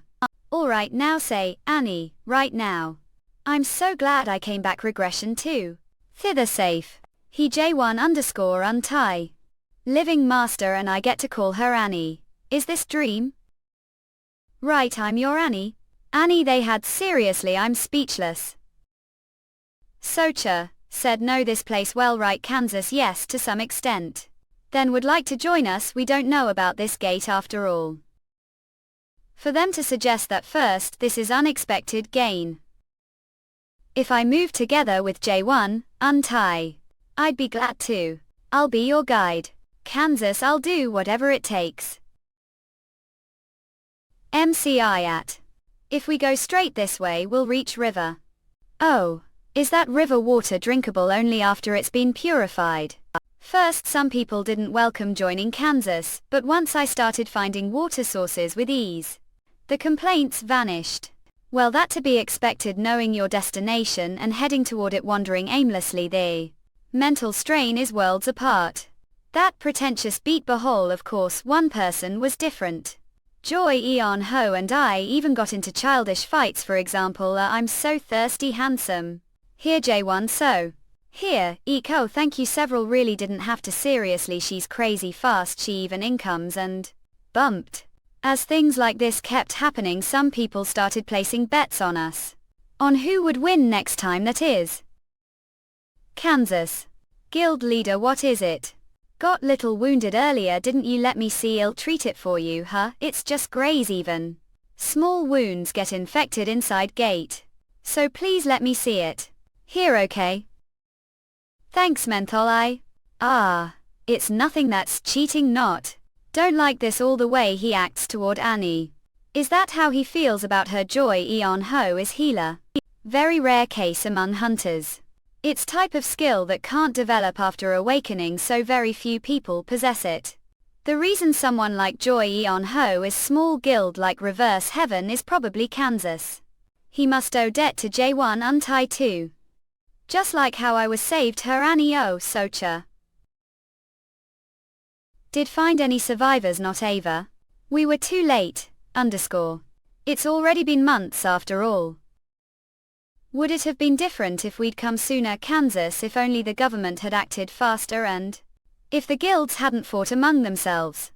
Alright, now say, Annie, right now. I'm so glad I came back. Regression 2. Thither safe. He J1 underscore untie. Living master and I get to call her Annie. Is this dream? Right, I'm your Annie. Annie they had. Seriously, I'm speechless. Seo-Ha said know this place well, right? Kansas, yes, to some extent. Then would like to join us. We don't know about this gate after all. For them to suggest that first, this is unexpected gain. If I move together with J1, untie. I'd be glad to. I'll be your guide. Kansas, I'll do whatever it takes. MCI at. If we go straight this way we'll reach river. Oh, is that river water drinkable only after it's been purified? First some people didn't welcome joining Kansas, but once I started finding water sources with ease, the complaints vanished. Well, that to be expected knowing your destination and heading toward it wandering aimlessly. The mental strain is worlds apart. That pretentious beat behole, of course one person was different. Joy Eon-ho and I even got into childish fights, for example I'm so thirsty handsome. Here J1 so. Here, eco thank you several really didn't have to seriously she's crazy fast she even incomes and bumped. As things like this kept happening some people started placing bets on us. On who would win next time, that is. Kansas. Guild leader, what is it? Got little wounded earlier, didn't you? Let me see, I'll treat it for you. Huh, it's just graze even. Small wounds get infected inside gate. So please let me see it. Here, okay. Thanks menthol. It's nothing, that's cheating not. Don't like this all the way he acts toward Annie. Is that how he feels about her? Joy Eon-ho is healer. Very rare case among hunters. It's type of skill that can't develop after awakening, so very few people possess it. The reason someone like Joy Eon-ho is small guild like Reverse Heaven is probably Kansas. He must owe debt to J1 untie too. Just like how I was saved her Annie. Oh, Seo-Ha. Did find any survivors? Not Ava. We were too late, underscore. It's already been months after all. Would it have been different if we'd come sooner? Kansas, if only the government had acted faster and if the guilds hadn't fought among themselves.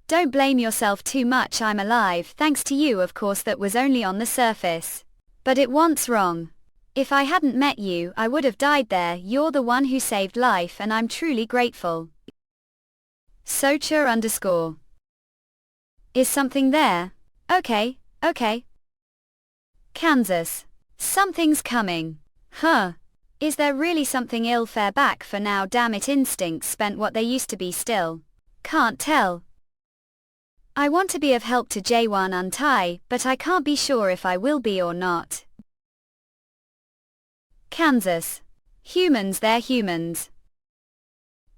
Don't blame yourself too much, I'm alive thanks to you, of course that was only on the surface. But it wants wrong. If I hadn't met you I would have died there. You're the one who saved life and I'm truly grateful. Seo-Ha underscore. Is something there? Okay. Kansas. Something's coming. Huh. Is there really something? Ill fare back for now, damn it, instincts spent what they used to be still. Can't tell. I want to be of help to J1 untie, but I can't be sure if I will be or not. Kansas. Humans, they're humans.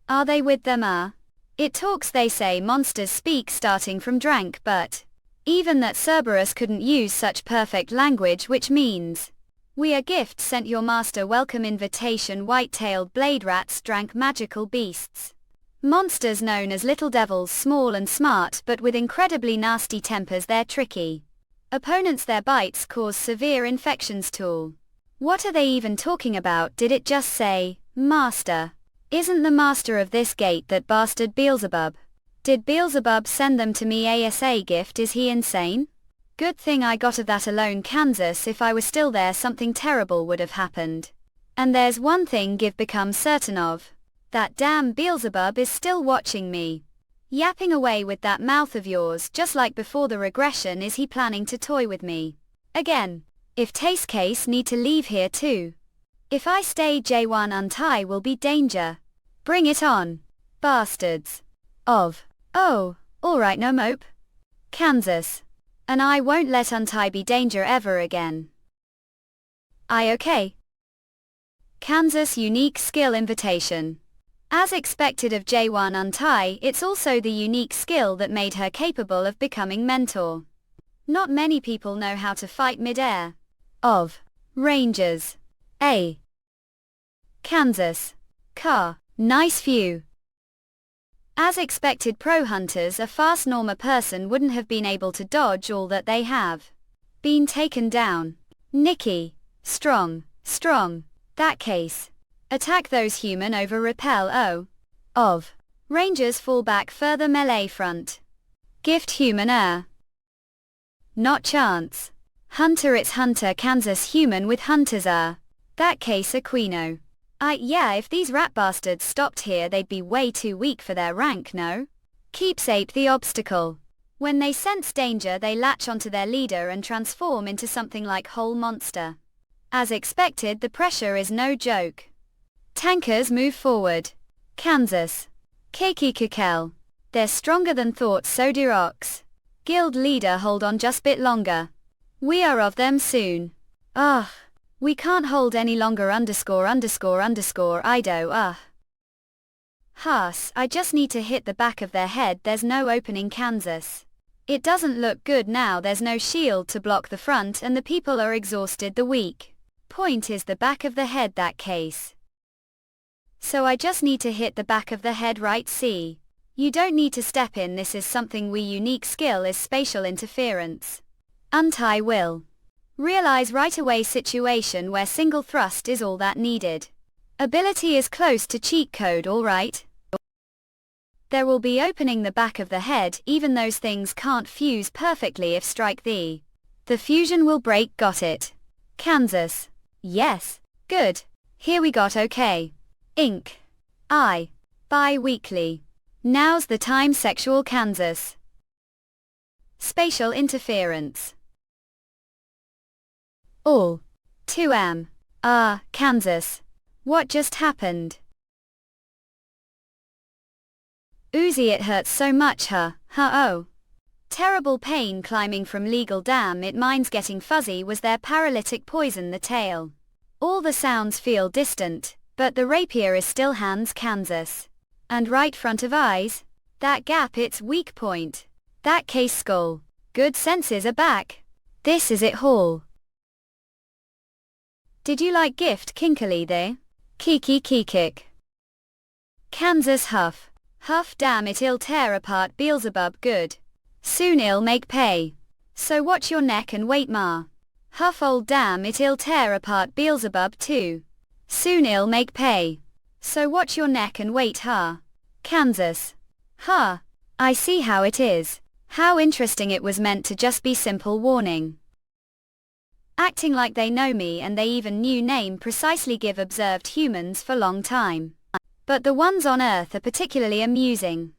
Are they with them? It talks, they say monsters speak starting from drank, but even that Cerberus couldn't use such perfect language, which means we are gifts sent your master, welcome invitation, white-tailed blade rats drank magical beasts. Monsters known as little devils, small and smart but with incredibly nasty tempers, they're tricky. Opponents, their bites cause severe infections. Tool. What are they even talking about? Did it just say master? Isn't the master of this gate that bastard Beelzebub? Did Beelzebub send them to me as a gift? Is he insane? Good thing I got of that alone. Kansas, if I were still there something terrible would have happened. And there's one thing I've become certain of. That damn Beelzebub is still watching me. Yapping away with that mouth of yours just like before the regression. Is he planning to toy with me again? If taste case need to leave here too. If I stay J1 untie will be danger. Bring it on. Bastards. Oh, alright, no mope. Kansas. And I won't let untie be danger ever again. Okay. Kansas unique skill invitation. As expected of J1 untie, it's also the unique skill that made her capable of becoming mentor. Not many people know how to fight mid-air. Rangers. Kansas. Car. Nice view. As expected, pro hunters are fast. Normal person wouldn't have been able to dodge all that they have been taken down. Nikki. Strong. That case. Attack those human over repel of. Rangers fall back further melee front. Gift human not chance. Hunter it's hunter Kansas human with hunters that case Aquino. Yeah, if these rat bastards stopped here they'd be way too weak for their rank, no? Keeps ape the obstacle. When they sense danger they latch onto their leader and transform into something like whole monster. As expected, the pressure is no joke. Tankers move forward. Kansas. Keiki Kukel. They're stronger than thought, so do Ox. Guild leader, hold on just bit longer. We are of them soon. Ugh. We can't hold any longer ____ Ido Haas, I just need to hit the back of their head. There's no opening Kansas. It doesn't look good now, there's no shield to block the front and the people are exhausted. The weak point is the back of the head, that case. So I just need to hit the back of the head, right? See? You don't need to step in, this is something we unique skill is spatial interference. Untie will. Realize right away situation where single thrust is all that needed. Ability is close to cheat code, alright. There will be opening the back of the head, even those things can't fuse perfectly if strike the fusion will break, got it. Kansas. Yes. Good. Here we got okay. Inc. Bi-weekly. Now's the time sexual Kansas. Spatial interference. All. 2M. Kansas. What just happened? Uzi, it hurts so much, oh. Terrible pain climbing from legal, damn it, mind's getting fuzzy. Was there paralytic poison the tail? All the sounds feel distant, but the rapier is still hands Kansas. And right front of eyes? That gap, it's weak point. That case skull. Good senses are back. This is it Hall. Did you like gift kinkily they? Kiki. Kansas huff. Huff, damn it, it'll tear apart Beelzebub. Good. Soon it'll make pay. So watch your neck and wait, ma. Huff, old damn it, it'll tear apart Beelzebub too. Soon it'll make pay. So watch your neck and wait, Kansas. I see how it is. How interesting, it was meant to just be simple warning. Acting like they know me and they even knew name precisely, give observed humans for long time. But the ones on Earth are particularly amusing.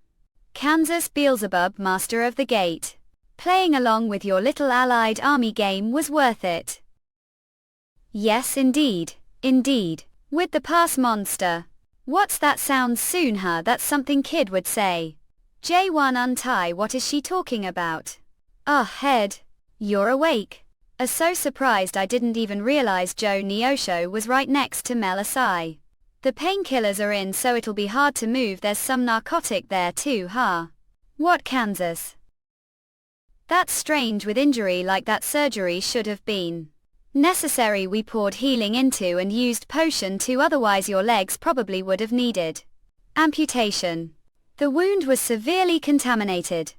Kansas Beelzebub, master of the gate. Playing along with your little allied army game was worth it. Yes, indeed. With the pass monster. What's that sound soon, That's something kid would say. J1 untie, what is she talking about? Head. You're awake. So surprised I didn't even realize Joe Neosho was right next to Mel Asai. The painkillers are in, so it'll be hard to move. There's some narcotic there too, What, Kansas? That's strange, with injury like that surgery should have been necessary. We poured healing into and used potion too, otherwise your legs probably would have needed amputation. The wound was severely contaminated.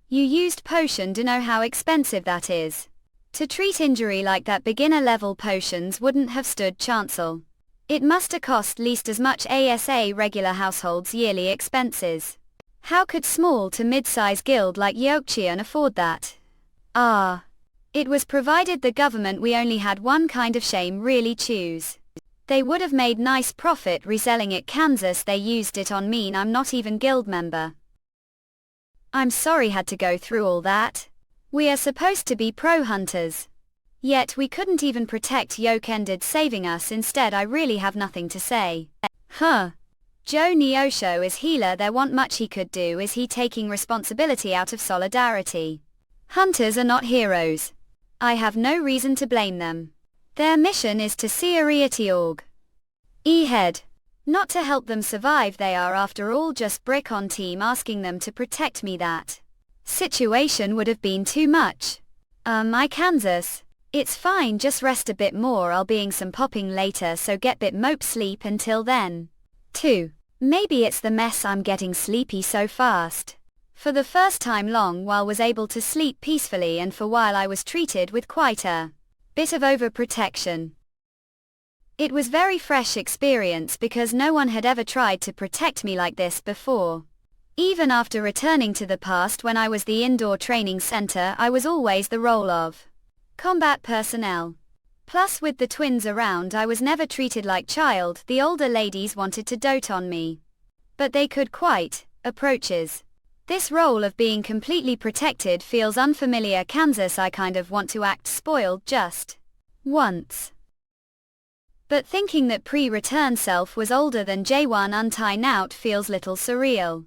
You used potion, do know how expensive that is? To treat injury like that, beginner level potions wouldn't have stood chancel. It musta cost least as much as regular households' yearly expenses. How could small to mid-size guild like Yeokcheon afford that? It was provided the government. We only had one kind of shame, really choose. They would have made nice profit reselling it. Kansas, they used it on me. I'm not even guild member. I'm sorry had to go through all that. We are supposed to be pro hunters. Yet we couldn't even protect Yoke ended saving us instead. I really have nothing to say. Joe Neosho is healer, there wasn't much he could do. Is he taking responsibility out of solidarity? Hunters are not heroes. I have no reason to blame them. Their mission is to Seo-Ha. E-head. Not to help them survive, they are after all just brick on team. Asking them to protect me, that situation would have been too much. Kansas. It's fine, just rest a bit more. I'll being some popping later, so get bit mope sleep until then. 2. Maybe it's the mess I'm getting sleepy so fast. For the first time long while was able to sleep peacefully, and for while I was treated with quite a bit of overprotection. It was very fresh experience because no one had ever tried to protect me like this before. Even after returning to the past when I was the indoor training center, I was always the role of combat personnel. Plus with the twins around, I was never treated like child. The older ladies wanted to dote on me, but they could quite approaches. This role of being completely protected feels unfamiliar. Kansas, I kind of want to act spoiled just once. But thinking that pre-return self was older than J1 untie out feels little surreal.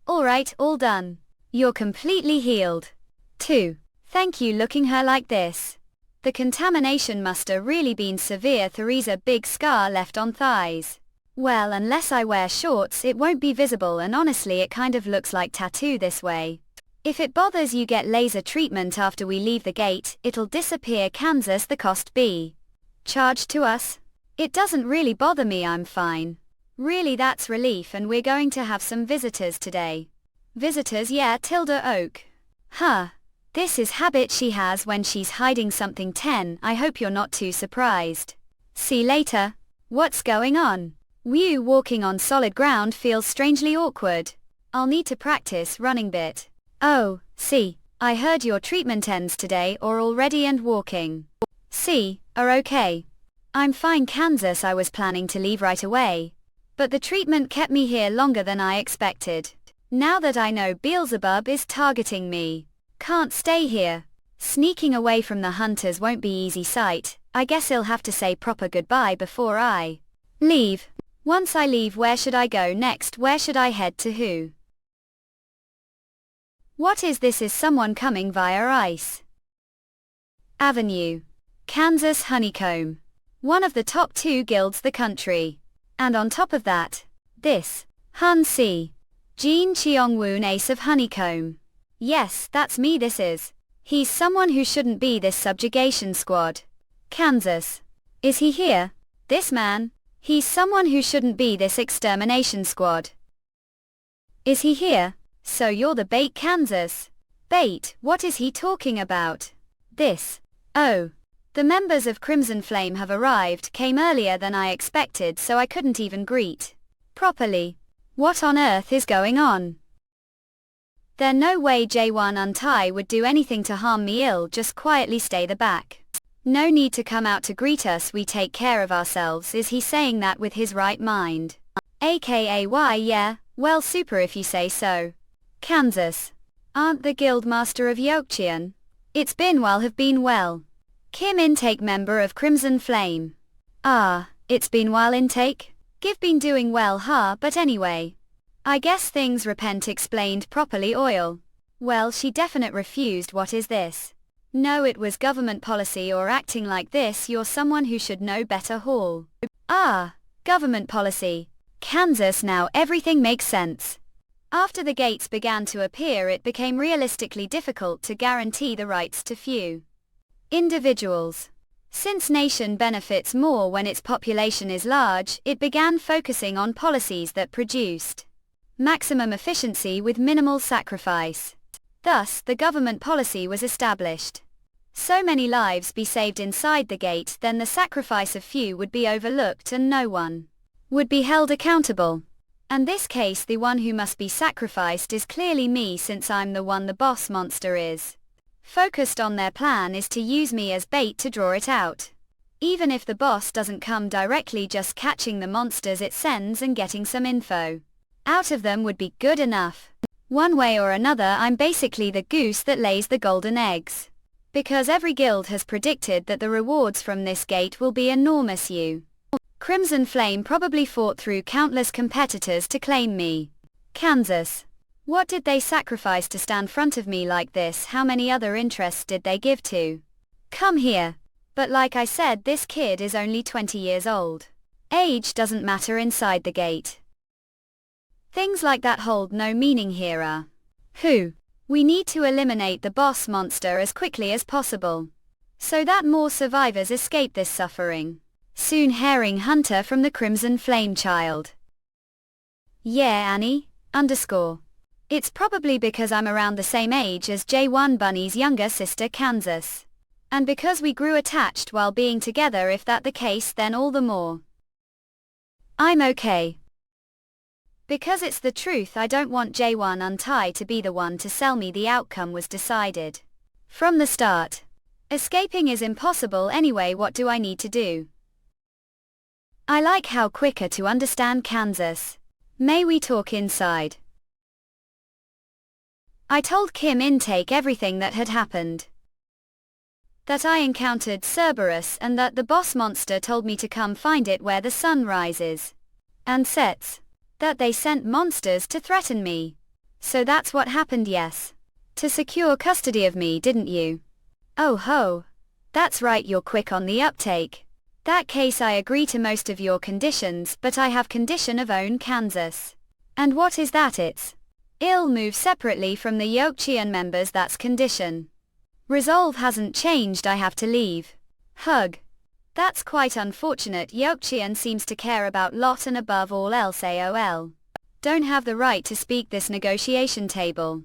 Alright, all done. You're completely healed. 2. Thank you. Looking her like this. The contamination musta really been severe. Theresa, big scar left on thighs. Well, unless I wear shorts it won't be visible, and honestly it kind of looks like tattoo this way. If it bothers you, get laser treatment after we leave the gate, it'll disappear. Kansas, the cost be charged to us? It doesn't really bother me, I'm fine. Really, that's relief, and we're going to have some visitors today. Visitors, yeah, Tilda Oak. Huh. This is habit she has when she's hiding something. 10. I hope you're not too surprised. See later. What's going on? Whew, walking on solid ground feels strangely awkward. I'll need to practice running bit. Oh, see. I heard your treatment ends today or already and walking. See, are okay. I'm fine, Kansas. I was planning to leave right away, but the treatment kept me here longer than I expected. Now that I know Beelzebub is targeting me, can't stay here. Sneaking away from the hunters won't be easy sight. I guess I'll have to say proper goodbye before I leave. Once I leave, where should I go next? Where should I head to? Who? What is this? Is someone coming via ice avenue? Kansas Honeycomb. One of the top 2 guilds the country. And on top of that, this Hun Si. Jean Cheong-woon, ace of Honeycomb. Yes, that's me. This is. He's someone who shouldn't be this subjugation squad. Kansas. Is he here? This man? He's someone who shouldn't be this extermination squad. Is he here? So you're the bait, Kansas. Bait? What is he talking about? This. Oh. The members of Crimson Flame have arrived. Came earlier than I expected, so I couldn't even greet properly. What on earth is going on? There's no way J1 Untie would do anything to harm me. I'll just quietly stay the back. No need to come out to greet us, we take care of ourselves. Is he saying that with his right mind? AKA why, yeah, well, super if you say so. Kansas. Aren't the Guildmaster of Yeokcheon? It's been while. Have been well. Kim, intake member of Crimson Flame. Ah, it's been while. Intake? Give been doing well, huh? But anyway, I guess things repent. Explained properly. Oil. Well, she definite refused. What is this? No, it was government policy or acting like this. You're someone who should know better. Hall. Ah, government policy. Kansas, now everything makes sense. After the gates began to appear, it became realistically difficult to guarantee the rights to few individuals. Since nation benefits more when its population is large, it began focusing on policies that produced maximum efficiency with minimal sacrifice. Thus, the government policy was established. So many lives be saved inside the gate, then the sacrifice of few would be overlooked and no one would be held accountable. And this case, the one who must be sacrificed is clearly me, since I'm the one the boss monster is focused on. Their plan is to use me as bait to draw it out. Even if the boss doesn't come directly, just catching the monsters it sends and getting some info out of them would be good enough. One way or another, I'm basically the goose that lays the golden eggs. Because every guild has predicted that the rewards from this gate will be enormous. Crimson Flame probably fought through countless competitors to claim me. Kansas. What did they sacrifice to stand front of me like this? How many other interests did they give to come here? But like I said, this kid is only 20 years old. Age doesn't matter inside the gate. Things like that hold no meaning here. Who? We need to eliminate the boss monster as quickly as possible, so that more survivors escape this suffering. Soon. Herring hunter from the Crimson Flame child. Yeah, Annie, underscore. It's probably because I'm around the same age as J1 Bunny's younger sister Kansas. And because we grew attached while being together. If that the case, then all the more. I'm okay. Because it's the truth. I don't want J1 Untie to be the one to sell me. The outcome was decided from the start. Escaping is impossible anyway. What do I need to do? I like how quicker to understand Kansas. May we talk inside? I told Kim Intake everything that had happened. That I encountered Cerberus and that the boss monster told me to come find it where the sun rises and sets. That they sent monsters to threaten me. So that's what happened, yes. To secure custody of me, didn't you? Oh ho. That's right, you're quick on the uptake. That case I agree to most of your conditions, but I have condition of own Kansas. And what is that? It's I'll move separately from the Yokechian members. That's condition. Resolve hasn't changed. I have to leave. Hug. That's quite unfortunate. Yokechian seems to care about lot and above all else AOL. Don't have the right to speak this negotiation table.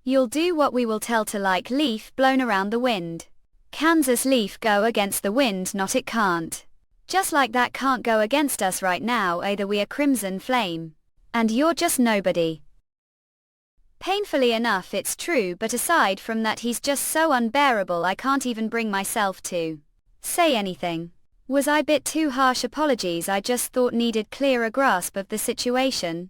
You'll do what we will tell to, like leaf blown around the wind. Kansas leaf go against the wind, not it can't. Just like that can't go against us right now either. We are Crimson Flame. And you're just nobody. Painfully enough it's true, but aside from that he's just so unbearable I can't even bring myself to say anything. Was I bit too harsh? Apologies, I just thought needed clearer grasp of the situation.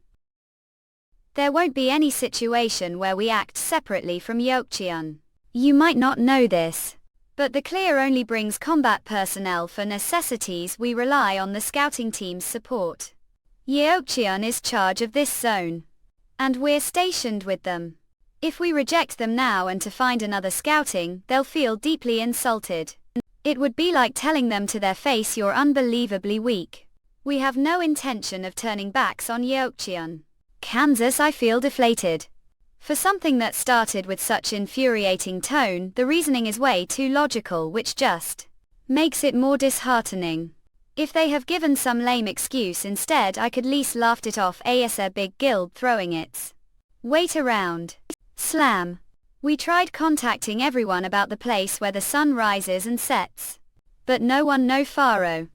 There won't be any situation where we act separately from Yokechian. You might not know this, but the clear only brings combat personnel for necessities. We rely on the scouting team's support. Yokechian is charge of this zone. And we're stationed with them. If we reject them now and to find another scouting, they'll feel deeply insulted. It would be like telling them to their face, you're unbelievably weak. We have no intention of turning backs on Yokechian. Kansas, I feel deflated. For something that started with such infuriating tone, the reasoning is way too logical, which just makes it more disheartening. If they have given some lame excuse instead, I could least laughed it off. As a big guild throwing its weight around. Slam. We tried contacting everyone about the place where the sun rises and sets. But no one, no faro.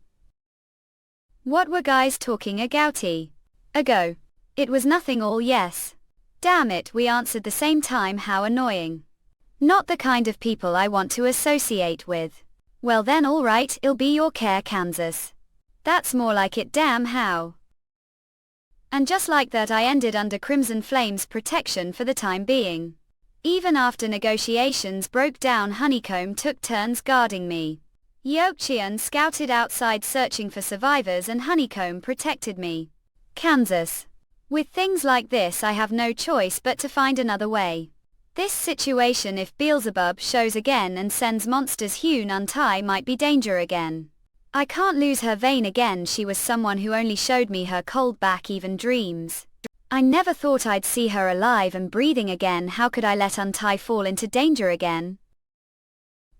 What were guys talking ago? It was nothing all yes. Damn it, we answered the same time. How annoying. Not the kind of people I want to associate with. Well then alright, it'll be your care, Kansas. That's more like it. Damn how. And just like that I ended under Crimson Flame's protection for the time being. Even after negotiations broke down, Honeycomb took turns guarding me. Yokechian scouted outside searching for survivors and Honeycomb protected me. Kansas. With things like this I have no choice but to find another way. This situation, if Beelzebub shows again and sends monsters, Hune Untie might be danger again. I can't lose her vein again. She was someone who only showed me her cold back, even dreams. I never thought I'd see her alive and breathing again. How could I let Untie fall into danger again?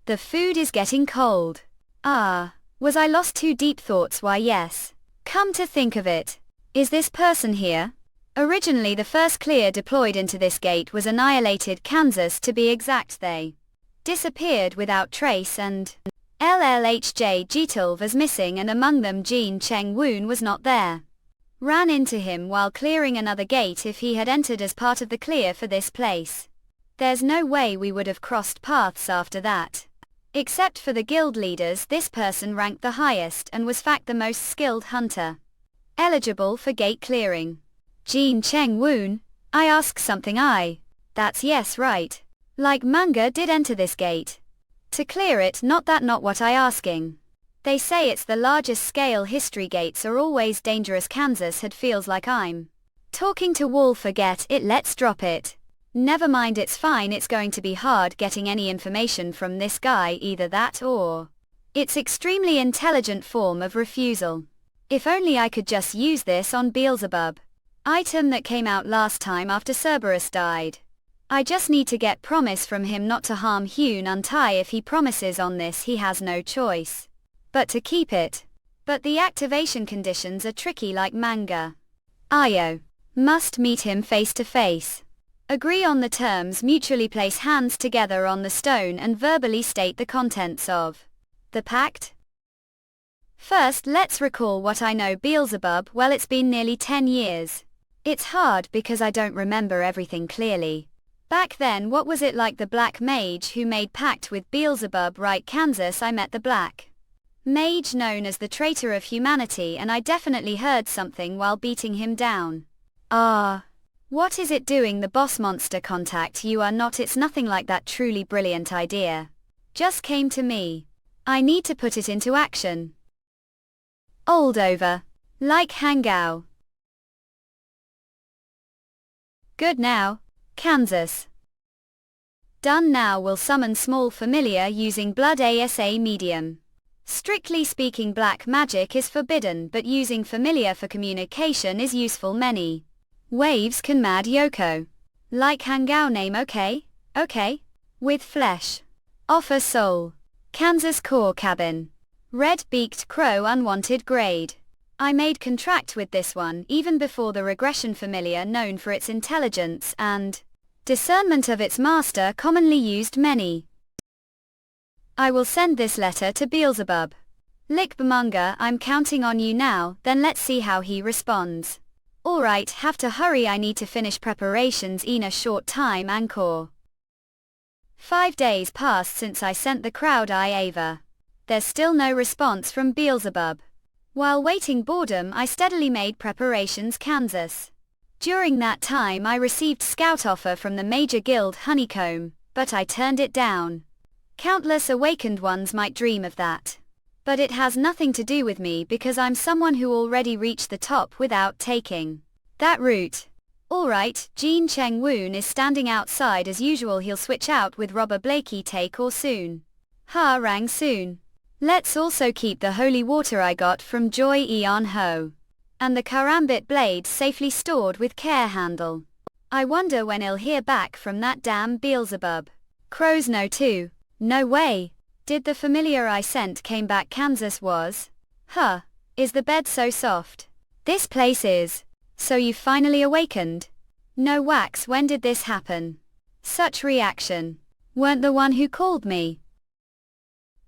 The food is getting cold. Ah, was I lost to deep thoughts? Why yes. Come to think of it. Is this person here? Originally the first clear deployed into this gate was annihilated, Kansas to be exact. They disappeared without trace and LLHJ Jitul was missing, and among them Jean Cheng Woon was not there. Ran into him while clearing another gate. If he had entered as part of the clear for this place, there's no way we would have crossed paths after that. Except for the guild leaders, this person ranked the highest and was fact the most skilled hunter eligible for gate clearing. Jean Cheng Woon, I ask something. That's yes, right. Like manga did enter this gate. To clear it, not what I asking. They say it's the largest scale. History gates are always dangerous. Kansas had feels like I'm talking to wall. Forget it, let's drop it. Never mind, it's fine. It's going to be hard getting any information from this guy, either that or it's extremely intelligent form of refusal. If only I could just use this on Beelzebub. Item that came out last time after Cerberus died. I just need to get promise from him not to harm Hune Untie. If he promises on this, he has no choice but to keep it. But the activation conditions are tricky like manga. Io. Must meet him face to face. Agree on the terms, mutually place hands together on the stone and verbally state the contents of the pact. First, let's recall what I know Beelzebub. Well, it's been nearly 10 years. It's hard because I don't remember everything clearly. Back then, what was it like? The black mage who made pact with Beelzebub, right? Kansas, I met the black mage known as the traitor of humanity, and I definitely heard something while beating him down. What is it doing? The boss monster contact. You are not. It's nothing like that. Truly brilliant idea. Just came to me. I need to put it into action. Old over. Like Hangao. Good now, Kansas. Done now. Will summon small familiar using blood ASA medium. Strictly speaking, black magic is forbidden, but using familiar for communication is useful. Many waves can mad Yoko. Like Hangao name. Okay. With flesh. Offer soul. Kansas core cabin. Red-beaked crow unwanted grade. I made contract with this one even before the regression familiar, known for its intelligence and discernment of its master, commonly used many. I will send this letter to Beelzebub. Lickbamunga, I'm counting on you now. Then let's see how he responds. Alright, have to hurry. I need to finish preparations in a short time. Anchor. 5 days passed since I sent the crowd Ava. There's still no response from Beelzebub. While waiting boredom, I steadily made preparations. Kansas. During that time I received scout offer from the major guild Honeycomb, but I turned it down. Countless awakened ones might dream of that. But it has nothing to do with me because I'm someone who already reached the top without taking that route. Alright, Jean Cheng Woon is standing outside as usual. He'll switch out with Robber Blakey. Take or soon. Rang soon. Let's also keep the holy water I got from Joy Eon Ho. And the karambit blade safely stored with care. Handle. I wonder when I'll hear back from that damn Beelzebub. Crows no too. No way. Did the familiar I sent came back? Kansas was. Is the bed so soft? This place is. So you finally awakened? No wax. When did this happen? Such reaction. Weren't the one who called me.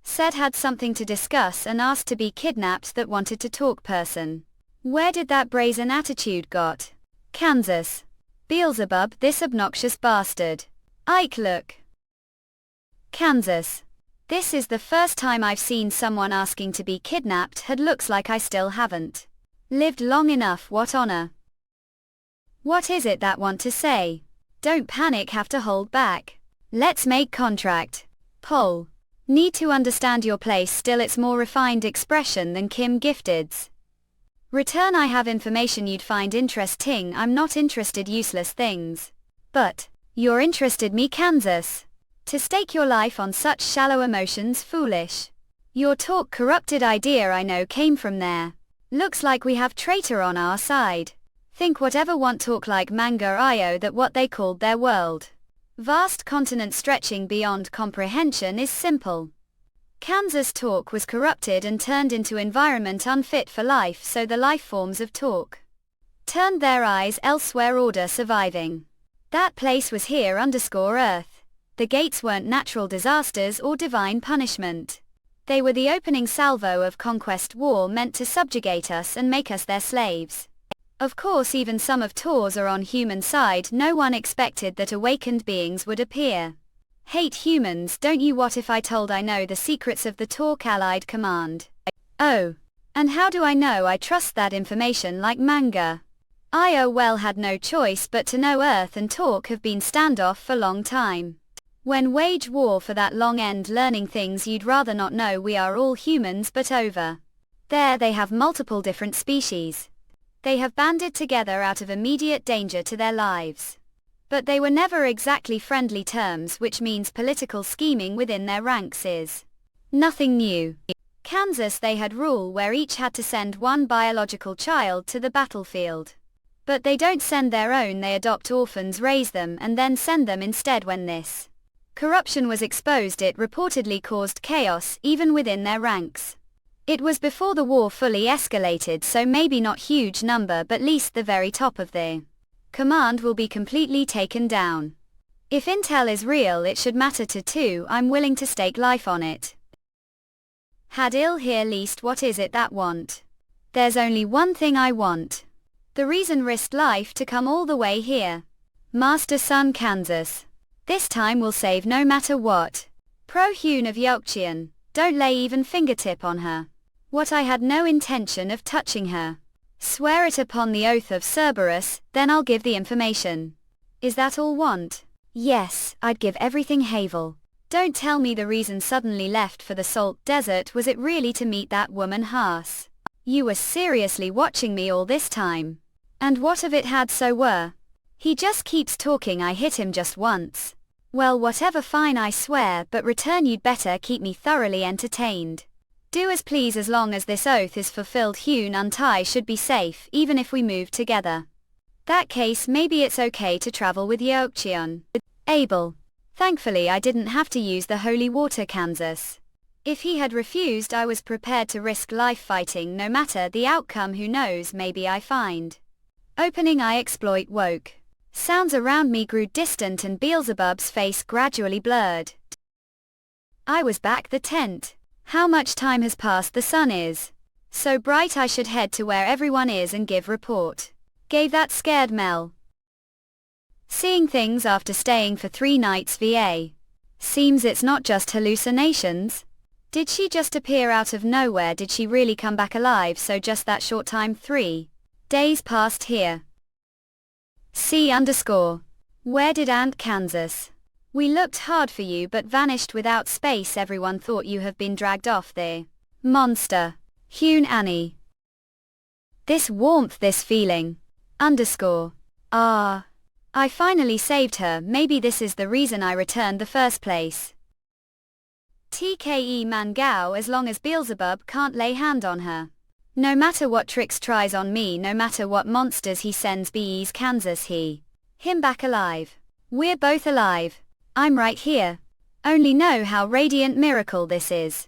Said had something to discuss and asked to be kidnapped. That wanted to talk person. Where did that brazen attitude got? Kansas. Beelzebub, this obnoxious bastard. Ike, look. Kansas. This is the first time I've seen someone asking to be kidnapped. Had looks like I still haven't lived long enough. What honor? What is it that want to say? Don't panic, have to hold back. Let's make contract. Poll. Need to understand your place. Still, it's more refined expression than Kim Gifted's. Return. I have information you'd find interesting. I'm not interested useless things. But you're interested me. Kansas. To stake your life on such shallow emotions, foolish. Your talk corrupted idea I know came from there. Looks like we have traitor on our side. Think whatever want, talk like manga io that what they called their world. Vast continent stretching beyond comprehension is simple. Kansas talk was corrupted and turned into environment unfit for life, so the life forms of talk turned their eyes elsewhere. Order surviving. That place was here _Earth. The gates weren't natural disasters or divine punishment. They were the opening salvo of conquest war meant to subjugate us and make us their slaves. Of course, even some of Tors are on human side. No one expected that awakened beings would appear. Hate humans, don't you? What if I told I know the secrets of the Torque Allied Command? Oh. And how do I know? I trust that information like manga. Well, had no choice but to know. Earth and Torque have been standoff for long time. When wage war for that long end, learning things you'd rather not know. We are all humans, but over there they have multiple different species. They have banded together out of immediate danger to their lives. But they were never exactly friendly terms, which means political scheming within their ranks is nothing new. Kansas, they had rule where each had to send one biological child to the battlefield. But they don't send their own, they adopt orphans, raise them, and then send them instead. When this corruption was exposed, it reportedly caused chaos, even within their ranks. It was before the war fully escalated, so maybe not huge number but least the very top of the command will be completely taken down. If intel is real it should matter to two, I'm willing to stake life on it. Had ill here least what is it that want? There's only one thing I want. The reason risked life to come all the way here. Master Sun Kansas. This time we'll save no matter what. Pro Hyun of Yeokcheon, don't lay even fingertip on her. What I had no intention of touching her. Swear it upon the oath of Cerberus, then I'll give the information. Is that all want? Yes, I'd give everything Havel. Don't tell me the reason suddenly left for the salt desert was it really to meet that woman Haas. You were seriously watching me all this time. And what of it had so were? He just keeps talking, I hit him just once. Well, whatever, fine, I swear, but return you'd better keep me thoroughly entertained. Do as please as long as this oath is fulfilled. Hyun Untai should be safe even if we move together. That case maybe it's okay to travel with Yeokcheon. Abel. Thankfully I didn't have to use the holy water Kansas. If he had refused I was prepared to risk life fighting no matter the outcome, who knows, maybe I find. Opening I exploit woke. Sounds around me grew distant and Beelzebub's face gradually blurred. I was back the tent. How much time has passed? The sun is so bright I should head to where everyone is and give report. Gave that scared Mel. Seeing things after staying for 3 nights VA. Seems it's not just hallucinations. Did she just appear out of nowhere? Did she really come back alive? So just that short time? 3 days passed here. C_. Where did Aunt Kansas? We looked hard for you but vanished without space. Everyone thought you have been dragged off the monster. Hyun Annie. This warmth, this feeling. _ Ah. I finally saved her. Maybe this is the reason I returned the first place. TKE Mangao, as long as Beelzebub can't lay hand on her. No matter what tricks tries on me, no matter what monsters he sends, BE's Kansas him back alive. We're both alive. I'm right here. Only know how radiant miracle this is.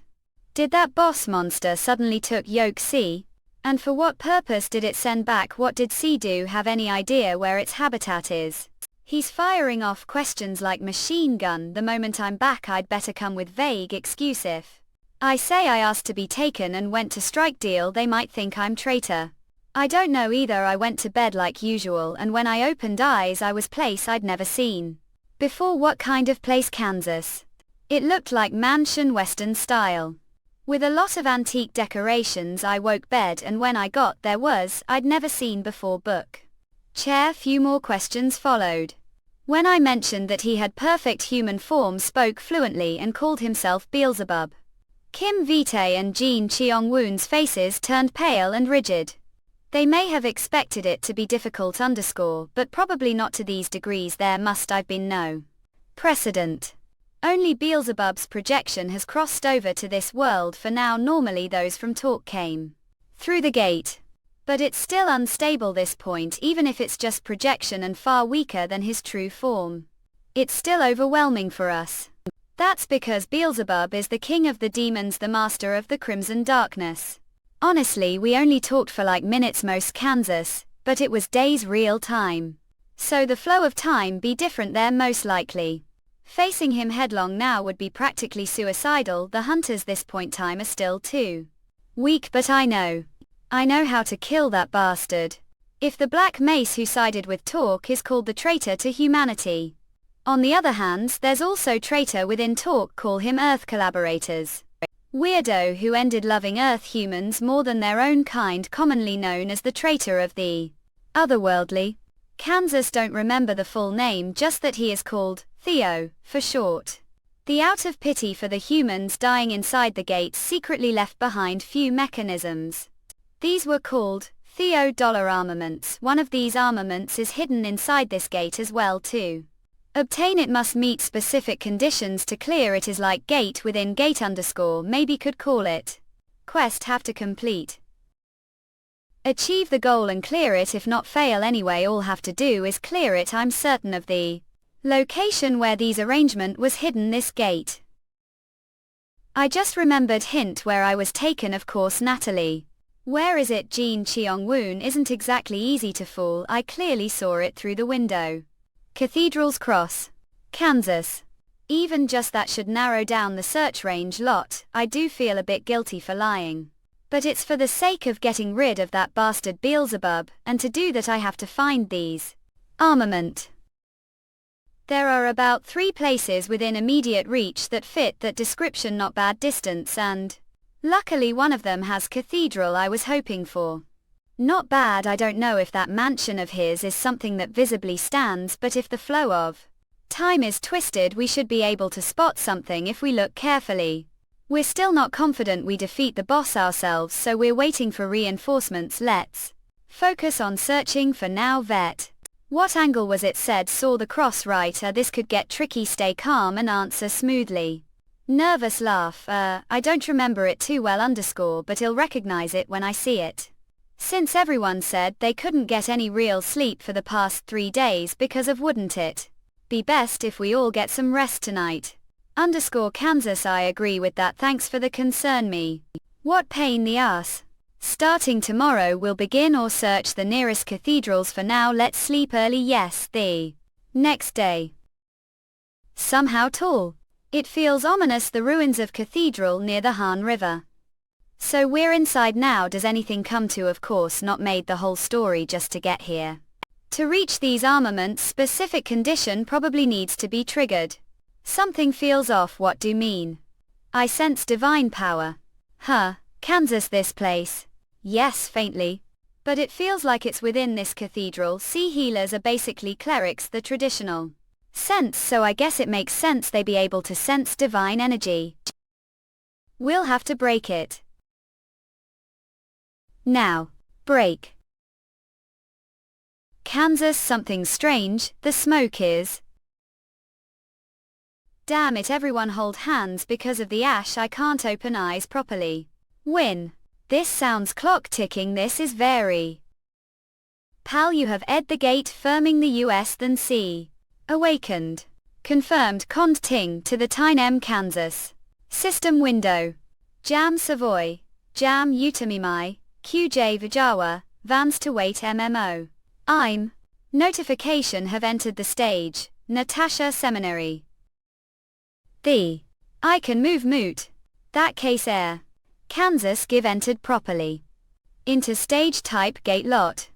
Did that boss monster suddenly took Yoke C? And for what purpose did it send back? What did C do? Have any idea where its habitat is? He's firing off questions like machine gun. The moment I'm back I'd better come with vague excuse. If I say I asked to be taken and went to strike deal, they might think I'm traitor. I don't know either. I went to bed like usual and when I opened eyes I was place I'd never seen before. What kind of place? Kansas. It looked like mansion western style. With a lot of antique decorations. I woke bed and when I got there was I'd never seen before book. Chair. Few more questions followed. When I mentioned that he had perfect human form, spoke fluently and called himself Beelzebub. Kim Vitae and Jean Cheong-woon's faces turned pale and rigid. They may have expected it to be difficult _ but probably not to these degrees. There must have been no precedent. Only Beelzebub's projection has crossed over to this world for now. Normally those from talk came through the gate. But it's still unstable this point, even if it's just projection and far weaker than his true form. It's still overwhelming for us. That's because Beelzebub is the king of the demons, the master of the crimson darkness. Honestly, we only talked for like minutes most, Kansas, but it was days real time. So the flow of time be different there most likely. Facing him headlong now would be practically suicidal. The hunters this point time are still too weak, but I know how to kill that bastard. If the black mace who sided with Talk is called the traitor to humanity. On the other hand, there's also traitor within Talk, call him Earth collaborators. Weirdo who ended loving Earth humans more than their own kind, commonly known as the traitor of the otherworldly. Kansas don't remember the full name, just that he is called Theo, for short. The out of pity for the humans dying inside the gates secretly left behind few mechanisms. These were called Theo dollar armaments. One of these armaments is hidden inside this gate as well. To obtain it must meet specific conditions. To clear it is like gate within gate _ maybe could call it quest. Have to complete, achieve the goal and clear it. If not, fail anyway. All have to do is clear it. I'm certain of the location where these arrangement was hidden. This gate I just remembered hint where I was taken, of course, Natalie. Where is it? Jean Cheong-woon isn't exactly easy to fool, I clearly saw it through the window. Cathedral's Cross, Kansas. Even just that should narrow down the search range lot. I do feel a bit guilty for lying. But it's for the sake of getting rid of that bastard Beelzebub, and to do that I have to find these. Armament. There are about 3 places within immediate reach that fit that description, not bad distance, and luckily one of them has cathedral I was hoping for. Not bad. I don't know if that mansion of his is something that visibly stands, but if the flow of time is twisted, we should be able to spot something if we look carefully. We're still not confident we defeat the boss ourselves, so we're waiting for reinforcements. Let's focus on searching for now. Vet. What angle was it? Said saw the cross right. This could get tricky. Stay calm and answer smoothly. Nervous laugh. I don't remember it too well. But I'll recognize it when I see it. Since everyone said they couldn't get any real sleep for the past 3 days because of, wouldn't it be best if we all get some rest tonight? Kansas. I agree with that. Thanks for the concern. Me. What pain the ass. Starting tomorrow we'll begin or search the nearest cathedrals. For now let's sleep early. Yes. The next day. Somehow tall. It feels ominous. The ruins of cathedral near the Han River. So we're inside now. Does anything come to? Of course not. Made the whole story just to get here. To reach these armaments, specific condition probably needs to be triggered. Something feels off. What do you mean? I sense divine power. Kansas, this place. Yes, faintly. But it feels like it's within this cathedral. See, healers are basically clerics, the traditional sense, so I guess it makes sense they be able to sense divine energy. We'll have to break it. Now. Break. Kansas, something strange. The smoke is. Damn it, everyone hold hands. Because of the ash I can't open eyes properly. Win. This sounds clock ticking. This is very. Pal, you have ed the gate, firming the US than C. Awakened. Confirmed. Cond ting to the Tyne M Kansas. System window. Jam Savoy. Jam Utamimai. QJ Vijawa. Vans to wait MMO. I'm. Notification have entered the stage. Natasha Seminary. The. I can move moot. That case air. Kansas give entered properly. Into stage type gate lot.